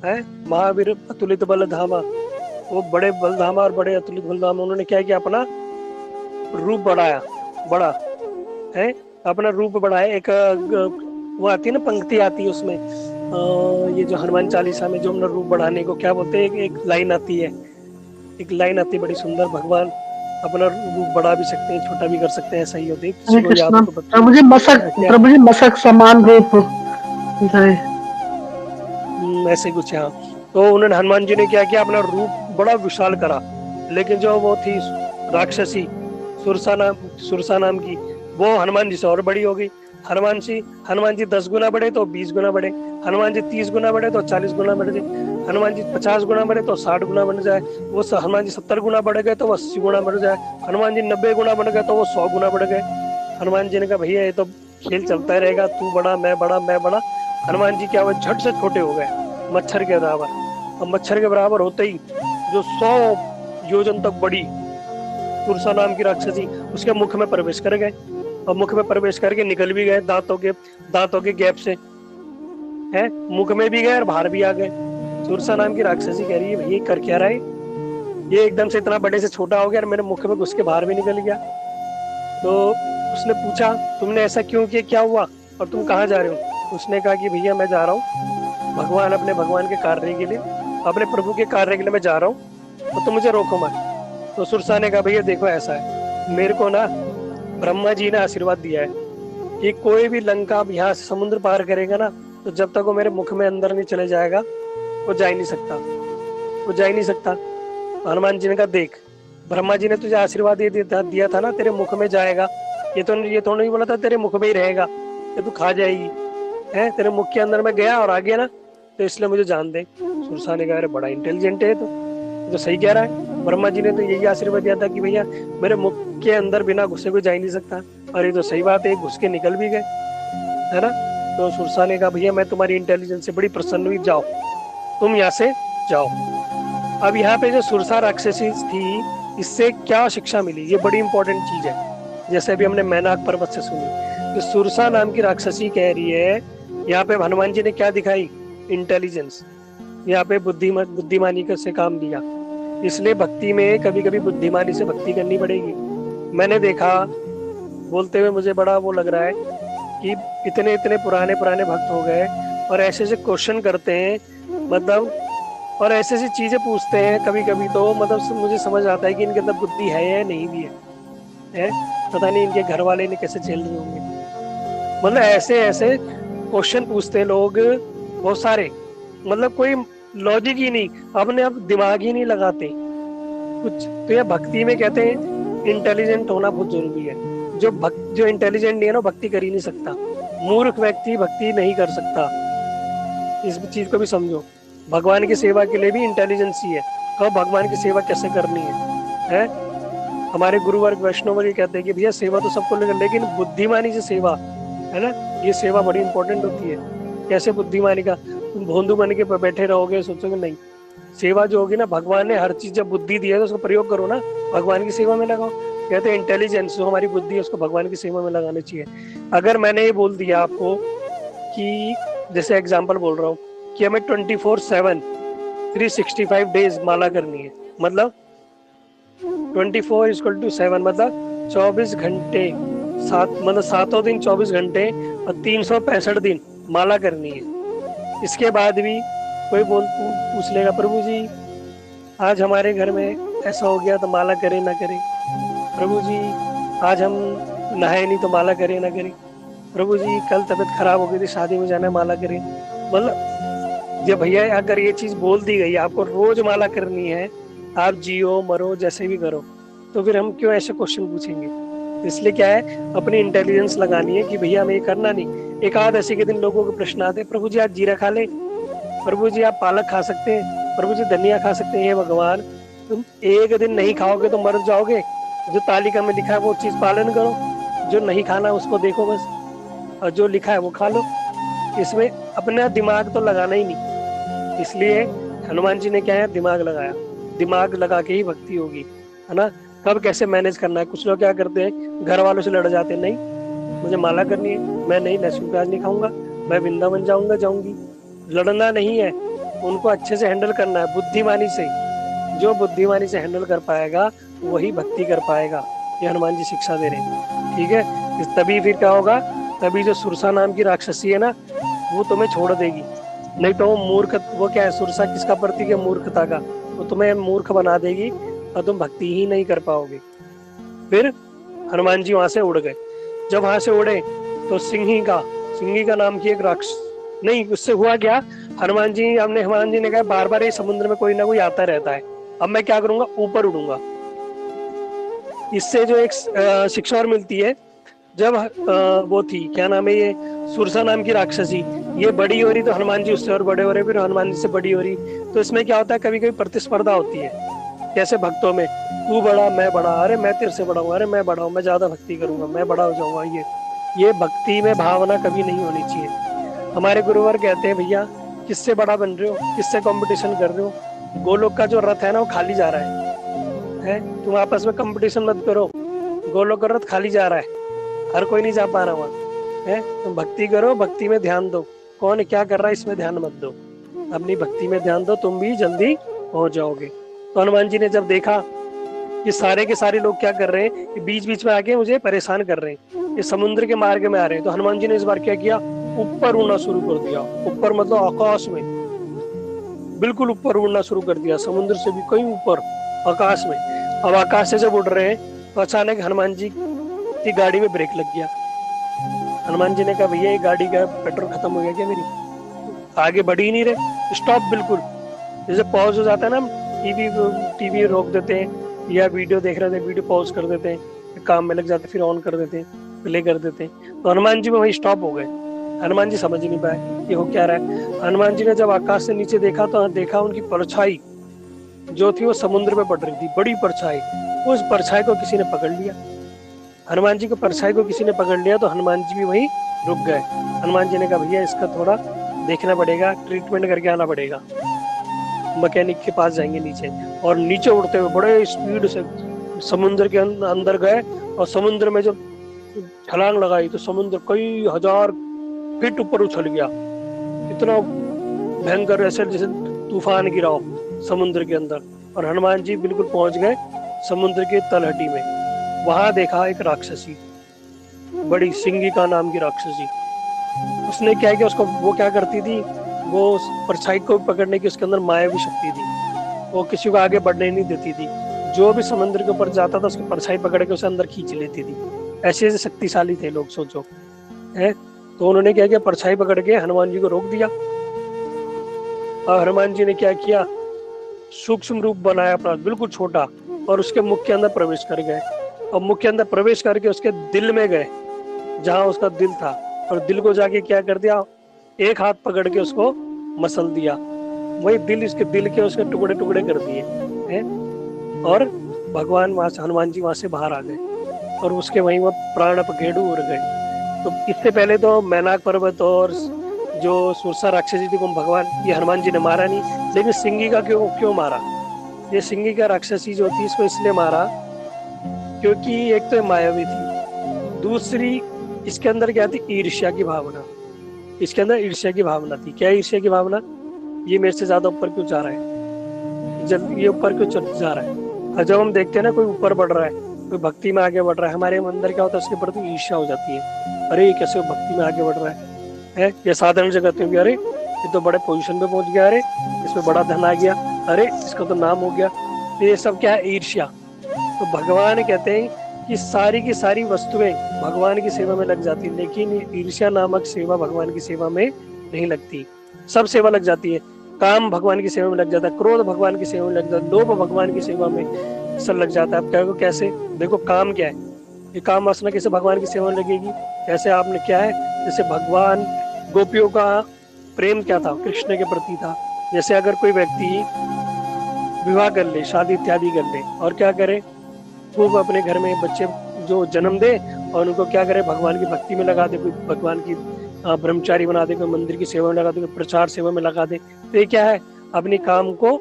है, महावीर अतुलित बल धामा, वो बड़े बलधामा और बड़े अतुलित बलधामा, उन्होंने क्या किया, अपना रूप बड़ा है, अपना रूप बढ़ाया। एक वो आती है ना, पंक्ति आती है उसमें, ये जो हनुमान चालीसा में जो अपना रूप बढ़ाने को क्या बोलते हैं, एक लाइन आती है, बड़ी सुंदर, भगवान अपना रूप बढ़ा भी सकते हैं, छोटा भी कर सकते हैं, ऐसा ही होता है। किसी को याद हो तो बताइए। प्रभु जी मसक समान रूप ऐसे कुछ। हाँ, तो उन्होंने, हनुमान जी ने क्या किया, अपना रूप बड़ा विशाल करा, लेकिन जो वो थी राक्षसी सुरसा नाम की, वो हनुमान जी से और बड़ी हो गई। हनुमान जी 10 गुना बढ़े तो 20 गुना बढ़े, हनुमान जी 30 गुना बढ़े तो 40 गुना बढ़ गए, हनुमान जी 50 गुना बढ़े तो 60 गुना बढ़ जाए, वो हनुमान जी 70 गुना बढ़ गए तो वो 80 गुना बढ़ जाए, हनुमान जी 90 गुना बढ़ गए तो वो 100 गुना बढ़ गए। हनुमान जी ने कहा भैया ये तो खेल चलता रहेगा, तू बड़ा मैं बड़ा। हनुमान जी क्या हुआ, झट से छोटे हो गए, मच्छर के बराबर। और मच्छर के बराबर होते ही जो 100 योजन तक बड़ी सुरसा नाम की राक्षसी उसके मुख में प्रवेश कर गए, और मुख में प्रवेश करके निकल भी गए दांतों के गैप से, है, मुख में भी गए और बाहर भी आ गए। सुरसा नाम की राक्षसी कह रही है भैया कर क्या रहा है, ये एकदम से इतना बड़े से छोटा हो गया और मेरे मुख में घुस के बाहर भी निकल गया। तो उसने पूछा तुमने ऐसा क्यों किया, क्या हुआ और तुम कहाँ जा रहे हो। उसने कहा कि भैया मैं जा रहा हूँ अपने भगवान के कार्य के लिए, अपने प्रभु के कार्य के लिए मैं जा रहा हूँ, तो तुम मुझे रोको मत। तो सुरसा ने कहा भैया देखो ऐसा है, मेरे को ना ब्रह्मा जी ने आशीर्वाद दिया है कि कोई भी लंका यहाँ से समुद्र पार करेगा ना, तो जब तक वो मेरे मुख में अंदर नहीं चले जाएगा वो जा ही नहीं सकता। हनुमान जी ने कहा देख, ब्रह्मा जी ने तुझे आशीर्वाद दिया था ना, तेरे मुख में जाएगा, ये तो नहीं बोला था तेरे मुख में ही रहेगा, ये तू खा जाएगी, है, तेरे मुख के अंदर में गया और आ गया ना, तो इसलिए मुझे जान दे। सुरसा ने कहा अरे बड़ा इंटेलिजेंट है तो सही कह रहा है, ब्रह्मा जी ने तो यही आशीर्वाद दिया था कि भैया मेरे मुख के अंदर बिना घुसे कोई जा ही नहीं सकता, और ये तो सही बात है, घुस के निकल भी गए, है ना। तो सुरसा ने कहा भैया मैं तुम्हारी इंटेलिजेंस से बड़ी प्रसन्न हुई, जाओ तुम यहाँ से जाओ। अब यहाँ पे जो सुरसा राक्षसी थी, इससे क्या शिक्षा मिली, ये बड़ी इंपॉर्टेंट चीज है। जैसे अभी हमने मैनाक पर्वत से सुनी, जो सुरसा नाम की राक्षसी कह रही है, यहाँ पे हनुमान जी ने क्या दिखाई, इंटेलिजेंस, यहाँ पे बुद्धिमानी से काम लिया। इसलिए भक्ति में कभी कभी बुद्धिमानी से भक्ति करनी पड़ेगी। मैंने देखा, बोलते हुए मुझे बड़ा वो लग रहा है कि इतने पुराने भक्त हो गए और ऐसे क्वेश्चन करते हैं, मतलब, और ऐसी चीजें पूछते हैं कभी कभी, तो मतलब मुझे समझ आता है कि इनके अंदर बुद्धि है या नहीं भी है, पता नहीं इनके घर वाले इन्हें कैसे झेल रहे होंगे। मतलब ऐसे क्वेश्चन पूछते हैं लोग बहुत सारे, मतलब कोई लॉजिक ही नहीं, अपने आप दिमाग ही नहीं लगाते कुछ। तो यह भक्ति में कहते हैं इंटेलिजेंट होना बहुत जरूरी है। जो इंटेलिजेंट नहीं है ना, भक्ति कर ही नहीं सकता। मूर्ख व्यक्ति भक्ति नहीं कर सकता, इस चीज को भी समझो। भगवान की सेवा के लिए भी इंटेलिजेंस ही है, कब भगवान की सेवा कैसे करनी है? हमारे गुरुवर्ग वैष्णव ये कहते हैं कि भैया सेवा तो सबको लेकिन बुद्धिमानी से सेवा है ना, ये सेवा बड़ी इंपॉर्टेंट होती है। कैसे बुद्धिमानी का, तुम भोंदू बन के बैठे रहोगे, सोचोगे नहीं। सेवा जो होगी ना, भगवान ने हर चीज जब बुद्धि दी है तो उसको प्रयोग करो ना, भगवान की सेवा में लगाओ। कहते हैं इंटेलिजेंस जो हमारी बुद्धि है उसको भगवान की सेवा में लगानी चाहिए। अगर मैंने ये बोल दिया आपको कि जैसे एग्जांपल बोल रहा हूँ कि हमें 24/7 365 डेज माला करनी है, मतलब 24 = 7, मतलब 24 घंटे, मतलब 7 दिन 24 घंटे और 365 दिन माला करनी है। इसके बाद भी कोई पूछ लेगा प्रभु जी आज हमारे घर में ऐसा हो गया तो माला करे ना करे, प्रभु जी आज हम नहाए नहीं तो माला करे ना करे, प्रभु जी कल तबीयत खराब हो गई थी शादी में जाना है माला करे। मतलब जब भैया अगर ये चीज बोल दी गई आपको रोज माला करनी है, आप जियो मरो जैसे भी करो, तो फिर हम क्यों ऐसे क्वेश्चन पूछेंगे? इसलिए क्या है, अपनी इंटेलिजेंस लगानी है कि भैया हमें ये करना नहीं। एकादशी के दिन लोगों के प्रश्न आते हैं, प्रभु जी आज जीरा खा ले, प्रभु जी आप पालक खा सकते हैं, प्रभु जी धनिया खा सकते हैं। हे भगवान, तुम एक दिन नहीं खाओगे तो मर जाओगे, जो तालिका में लिखा है वो चीज पालन करो, जो नहीं खाना उसको देखो बस, और जो लिखा है वो खा लो। इसमें अपना दिमाग तो लगाना ही नहीं, इसलिए हनुमान जी ने क्या है, दिमाग लगाया। दिमाग लगा के ही भक्ति होगी, है ना। कब कैसे मैनेज करना है। कुछ लोग क्या करते हैं, घर वालों से लड़ जाते हैं, नहीं मुझे माला करनी है, मैं नहीं लहसुन प्याज नहीं खाऊंगा, मैं वृंदावन जाऊंगा जाऊंगी। लड़ना नहीं है, उनको अच्छे से हैंडल करना है, बुद्धिमानी से। जो बुद्धिमानी से हैंडल कर पाएगा वही भक्ति कर पाएगा। ये हनुमान जी शिक्षा दे रहे हैं, ठीक है। तभी फिर क्या होगा, तभी जो सुरसा नाम की राक्षसी है ना, वो तुम्हें छोड़ देगी। नहीं तो वो मूर्ख, वो क्या है, सुरसा किसका प्रतीक है, मूर्खता का। वो तुम्हें मूर्ख बना देगी और तुम भक्ति ही नहीं कर पाओगे। फिर हनुमान जी वहां से उड़ गए। जब वहां से उड़े तो सिंही का नाम की एक राक्षस, नहीं उससे हुआ क्या, हनुमान जी ने कहा बार बार ये समुद्र में कोई ना कोई आता रहता है, अब मैं क्या करूंगा, ऊपर उड़ूंगा। इससे जो एक शिक्षा और मिलती है, जब वो थी क्या नाम है, ये सुरसा नाम की राक्षसी, ये बड़ी हो रही तो हनुमान जी उससे और बड़े हो रहे, फिर हनुमान जी से बड़ी हो रही। तो इसमें क्या होता है, कभी कभी प्रतिस्पर्धा होती है, कैसे भक्तों में, तू बड़ा मैं बड़ा, अरे मैं तेरे से बड़ा हूँ, अरे मैं बड़ा हूँ, मैं ज्यादा भक्ति करूंगा, मैं बड़ा हो जाऊंगा। ये भक्ति में भावना कभी नहीं होनी चाहिए। हमारे गुरुवर कहते हैं, भैया किससे बड़ा बन रहे हो, किससे कंपटीशन कर रहे हो। गोलोक का जो रथ है ना, वो खाली जा रहा है, तुम आपस में कंपटीशन मत करो। गोलोक का रथ खाली जा रहा है, हर कोई नहीं जा पा रहा वहाँ है। तुम भक्ति करो, भक्ति में ध्यान दो, कौन क्या कर रहा है इसमें ध्यान मत दो, अपनी भक्ति में ध्यान दो, तुम भी जल्दी पहुंच जाओगे। तो हनुमान जी ने जब देखा कि सारे के सारे लोग क्या कर रहे हैं, बीच बीच में आके मुझे परेशान कर रहे हैं, ये समुद्र के मार्ग में आ रहे हैं, तो हनुमान जी ने इस बार क्या किया, ऊपर उड़ना शुरू कर दिया। ऊपर मतलब आकाश में, बिल्कुल ऊपर उड़ना शुरू कर दिया, समुद्र से भी कहीं ऊपर आकाश में। अब आकाश से जब उड़ रहे हैं तो अचानक हनुमान जी की गाड़ी में ब्रेक लग गया। हनुमान जी ने कहा, भैया ये गाड़ी का पेट्रोल खत्म हो गया क्या, मेरी आगे बढ़ ही नहीं रहे, स्टॉप बिल्कुल। जैसे पॉज हो जाता है ना, टीवी रोक देते हैं, या वीडियो देख रहे थे वीडियो पॉज कर देते हैं, काम में लग जाते फिर ऑन कर देते हैं, प्ले कर देते हैं। तो हनुमान जी में वही स्टॉप हो गए। हनुमान जी समझ नहीं पाए ये हो क्या रहा है। हनुमान जी ने जब आकाश से नीचे देखा तो देखा उनकी परछाई जो थी वो समुद्र में पड़ रही थी, बड़ी परछाई। उस परछाई को किसी ने पकड़ लिया, हनुमान जी को परछाई को किसी ने पकड़ लिया, तो हनुमान जी भी वहीं रुक गए। हनुमान जी ने कहा, भैया इसका थोड़ा देखना पड़ेगा, ट्रीटमेंट करके आना पड़ेगा। मैकेनिक के पास जाएंगे नीचे, और नीचे उड़ते हुए बड़े स्पीड से समुद्र के अंदर गए, और समुद्र में जब छलांग लगाई तो समुद्र कई हजार फीट ऊपर उछल गया। इतना भयंकर, ऐसे जैसे तूफान गिरा हो समुद्र के अंदर। और हनुमान जी बिल्कुल पहुंच गए समुद्र के तलहटी में। वहां देखा एक राक्षसी, बड़ी सिंगिका नाम की राक्षसी। उसने क्या किया, उसको वो क्या करती थी, वो परछाई को पकड़ने की उसके अंदर मायावी शक्ति थी, वो किसी को आगे बढ़ने नहीं देती थी। जो भी समुद्र के ऊपर जाता था उसकी परछाई पकड़ के उसे अंदर खींच लेती थी। ऐसे ऐसे शक्तिशाली थे लोग, सोचो है। तो उन्होंने क्या किया, परछाई पकड़ के हनुमान जी को रोक दिया। और हनुमान जी ने क्या किया, सूक्ष्म रूप बनाया अपना बिल्कुल छोटा, और उसके मुख के अंदर प्रवेश कर गए। और मुख के अंदर प्रवेश करके उसके दिल में गए, जहां उसका दिल था, और दिल को जाके क्या कर दिया, एक हाथ पकड़ के उसको मसल दिया। वही दिल, इसके दिल के उसके टुकड़े टुकड़े कर दिए हैं। और भगवान वहां से, हनुमान जी वहां से बाहर आ गए, और उसके वहीं वो प्राण अपखेड़ू उड़ गए। तो इससे पहले तो मैनाक पर्वत और जो सुरसा राक्षसी थी को भगवान ये हनुमान जी ने मारा नहीं, लेकिन सिंगिका क्यों मारा। ये सिंगिका राक्षसी जो थी इसको इसलिए मारा क्योंकि एक तो मायावी थी, दूसरी इसके अंदर क्या थी, ईर्ष्या की भावना। इसके अंदर ईर्ष्या की भावना थी। क्या ईर्ष्या की भावना, ये मेरे से ज्यादा ऊपर क्यों जा रहा है, जब ये ऊपर क्यों जा रहा है। और जब हम देखते हैं ना कोई ऊपर बढ़ रहा है, कोई भक्ति में आगे बढ़ रहा है, हमारे अंदर क्या होता है, उसके प्रति ईर्ष्या हो जाती है। अरे ये कैसे भक्ति में आगे बढ़ रहा है, ये साधारण जगत में भी, अरे ये तो बड़े पोजीशन पे पहुंच गया, अरे इसमें बड़ा धन आ गया, अरे इसका तो नाम हो गया। तो ये सब क्या है, ईर्ष्या। तो भगवान कहते हैं कि सारी की सारी वस्तुएं भगवान की सेवा में लग जाती है, लेकिन ईर्ष्या नामक सेवा भगवान की सेवा में नहीं लगती। सब सेवा लग जाती है, काम भगवान की सेवा में लग जाता है, क्रोध भगवान की सेवा में लग जाता है, लोभ भगवान की सेवा में सब लग जाता है। आप कहोगे कैसे, देखो काम क्या है, ये काम वासना कैसे भगवान की सेवा में लगेगी। कैसे, आपने क्या है, जैसे भगवान गोपियों का प्रेम क्या था, कृष्ण के प्रति था। जैसे अगर कोई व्यक्ति विवाह कर ले, शादी इत्यादि कर ले, और क्या करे, वो अपने घर में बच्चे जो जन्म दे और उनको क्या करे, भगवान की भक्ति में लगा दे, कोई भगवान की ब्रह्मचारी बना दे, कोई मंदिर की सेवा में लगा दे, कोई प्रचार सेवा में लगा दे। तो ये क्या है, अपने काम को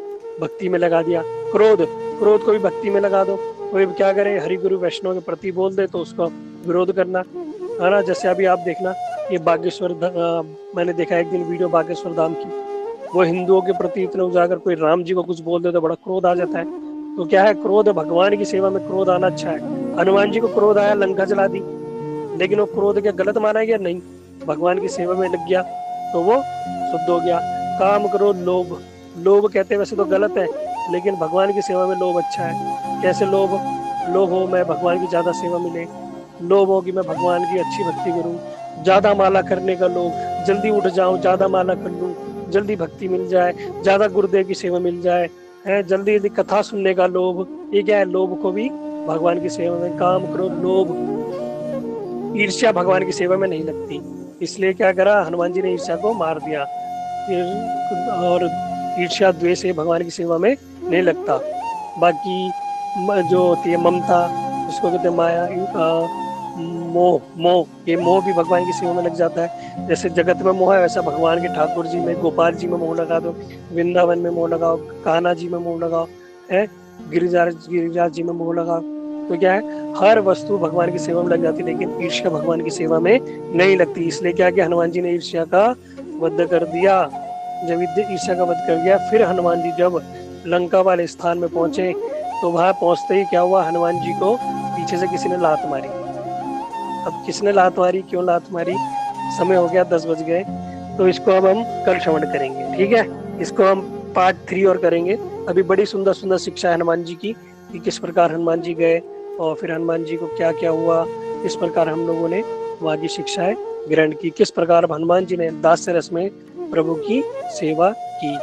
भक्ति में लगा दिया। क्रोध को भी भक्ति में लगा दो। कोई क्या करे, हरि गुरु वैष्णव के प्रति बोल दे तो उसका विरोध करना, है ना। जैसे अभी आप देखना, ये बागेश्वर मैंने देखा एक दिन वीडियो बागेश्वर धाम की, वो हिंदुओं के प्रति इतना उजागर, कोई राम जी को कुछ बोल दे तो बड़ा क्रोध आ जाता है। तो क्या है, क्रोध, भगवान की सेवा में क्रोध आना अच्छा है। हनुमान जी को क्रोध आया, लंका जला दी, लेकिन वो क्रोध क्या गलत माना गया? नहीं, भगवान की सेवा में लग गया तो वो शुद्ध हो गया। काम, क्रोध, लोभ कहते हैं वैसे तो गलत है, लेकिन भगवान की सेवा में लोभ अच्छा है। कैसे लोभ हो, मैं भगवान की ज्यादा सेवा मिले, लोभ हो कि मैं भगवान की अच्छी भक्ति करूं, ज्यादा माला करने का लोभ, जल्दी उठ जाऊं, ज्यादा माला कर लूं, जल्दी भक्ति मिल जाए, ज्यादा गुरुदेव की सेवा मिल जाए, है जल्दी कथा सुनने का लोभ। ये क्या है, लोभ को भी भगवान की सेवा में, काम, क्रोध, लोभ, ईर्ष्या भगवान की सेवा में नहीं लगती। इसलिए क्या करा, हनुमान जी ने ईर्ष्या को मार दिया। और ईर्ष्या, द्वेष भगवान की सेवा में नहीं लगता। बाकी जो होती है ममता, जिसको कहते हैं माया, मोह, ये मोह भी भगवान की सेवा में लग जाता है। जैसे जगत में मोह है, वैसा भगवान के ठाकुर जी में, गोपाल जी में मोह लगा दो, वृंदावन में मोह लगाओ, कान्हा जी में मोह लगाओ, है गिरिराज जी में मोह लगाओ। तो क्या है, हर वस्तु भगवान की सेवा में लग जाती है, लेकिन ईर्ष्या भगवान की सेवा में नहीं लगती। इसलिए क्या कि हनुमान जी ने ईर्ष्या का वध कर दिया। जब ईर्ष्या का वध कर दिया, फिर हनुमान जी जब लंका वाले स्थान में पहुंचे, तो वहां पहुंचते ही क्या हुआ, हनुमान जी को पीछे से किसी ने लात मारी। अब किसने लात मारी, क्यों लात मारी, समय हो गया, 10 बज गए। तो इसको अब हम कल श्रवण करेंगे, ठीक है। इसको हम पार्ट 3 और करेंगे। अभी बड़ी सुंदर सुंदर शिक्षा है हनुमान जी की, कि किस प्रकार हनुमान जी गए और फिर हनुमान जी को क्या क्या हुआ, किस प्रकार हम लोगों ने वहाँ की शिक्षाएं ग्रहण की, किस प्रकार हनुमान जी ने दास्य रस में प्रभु की सेवा की।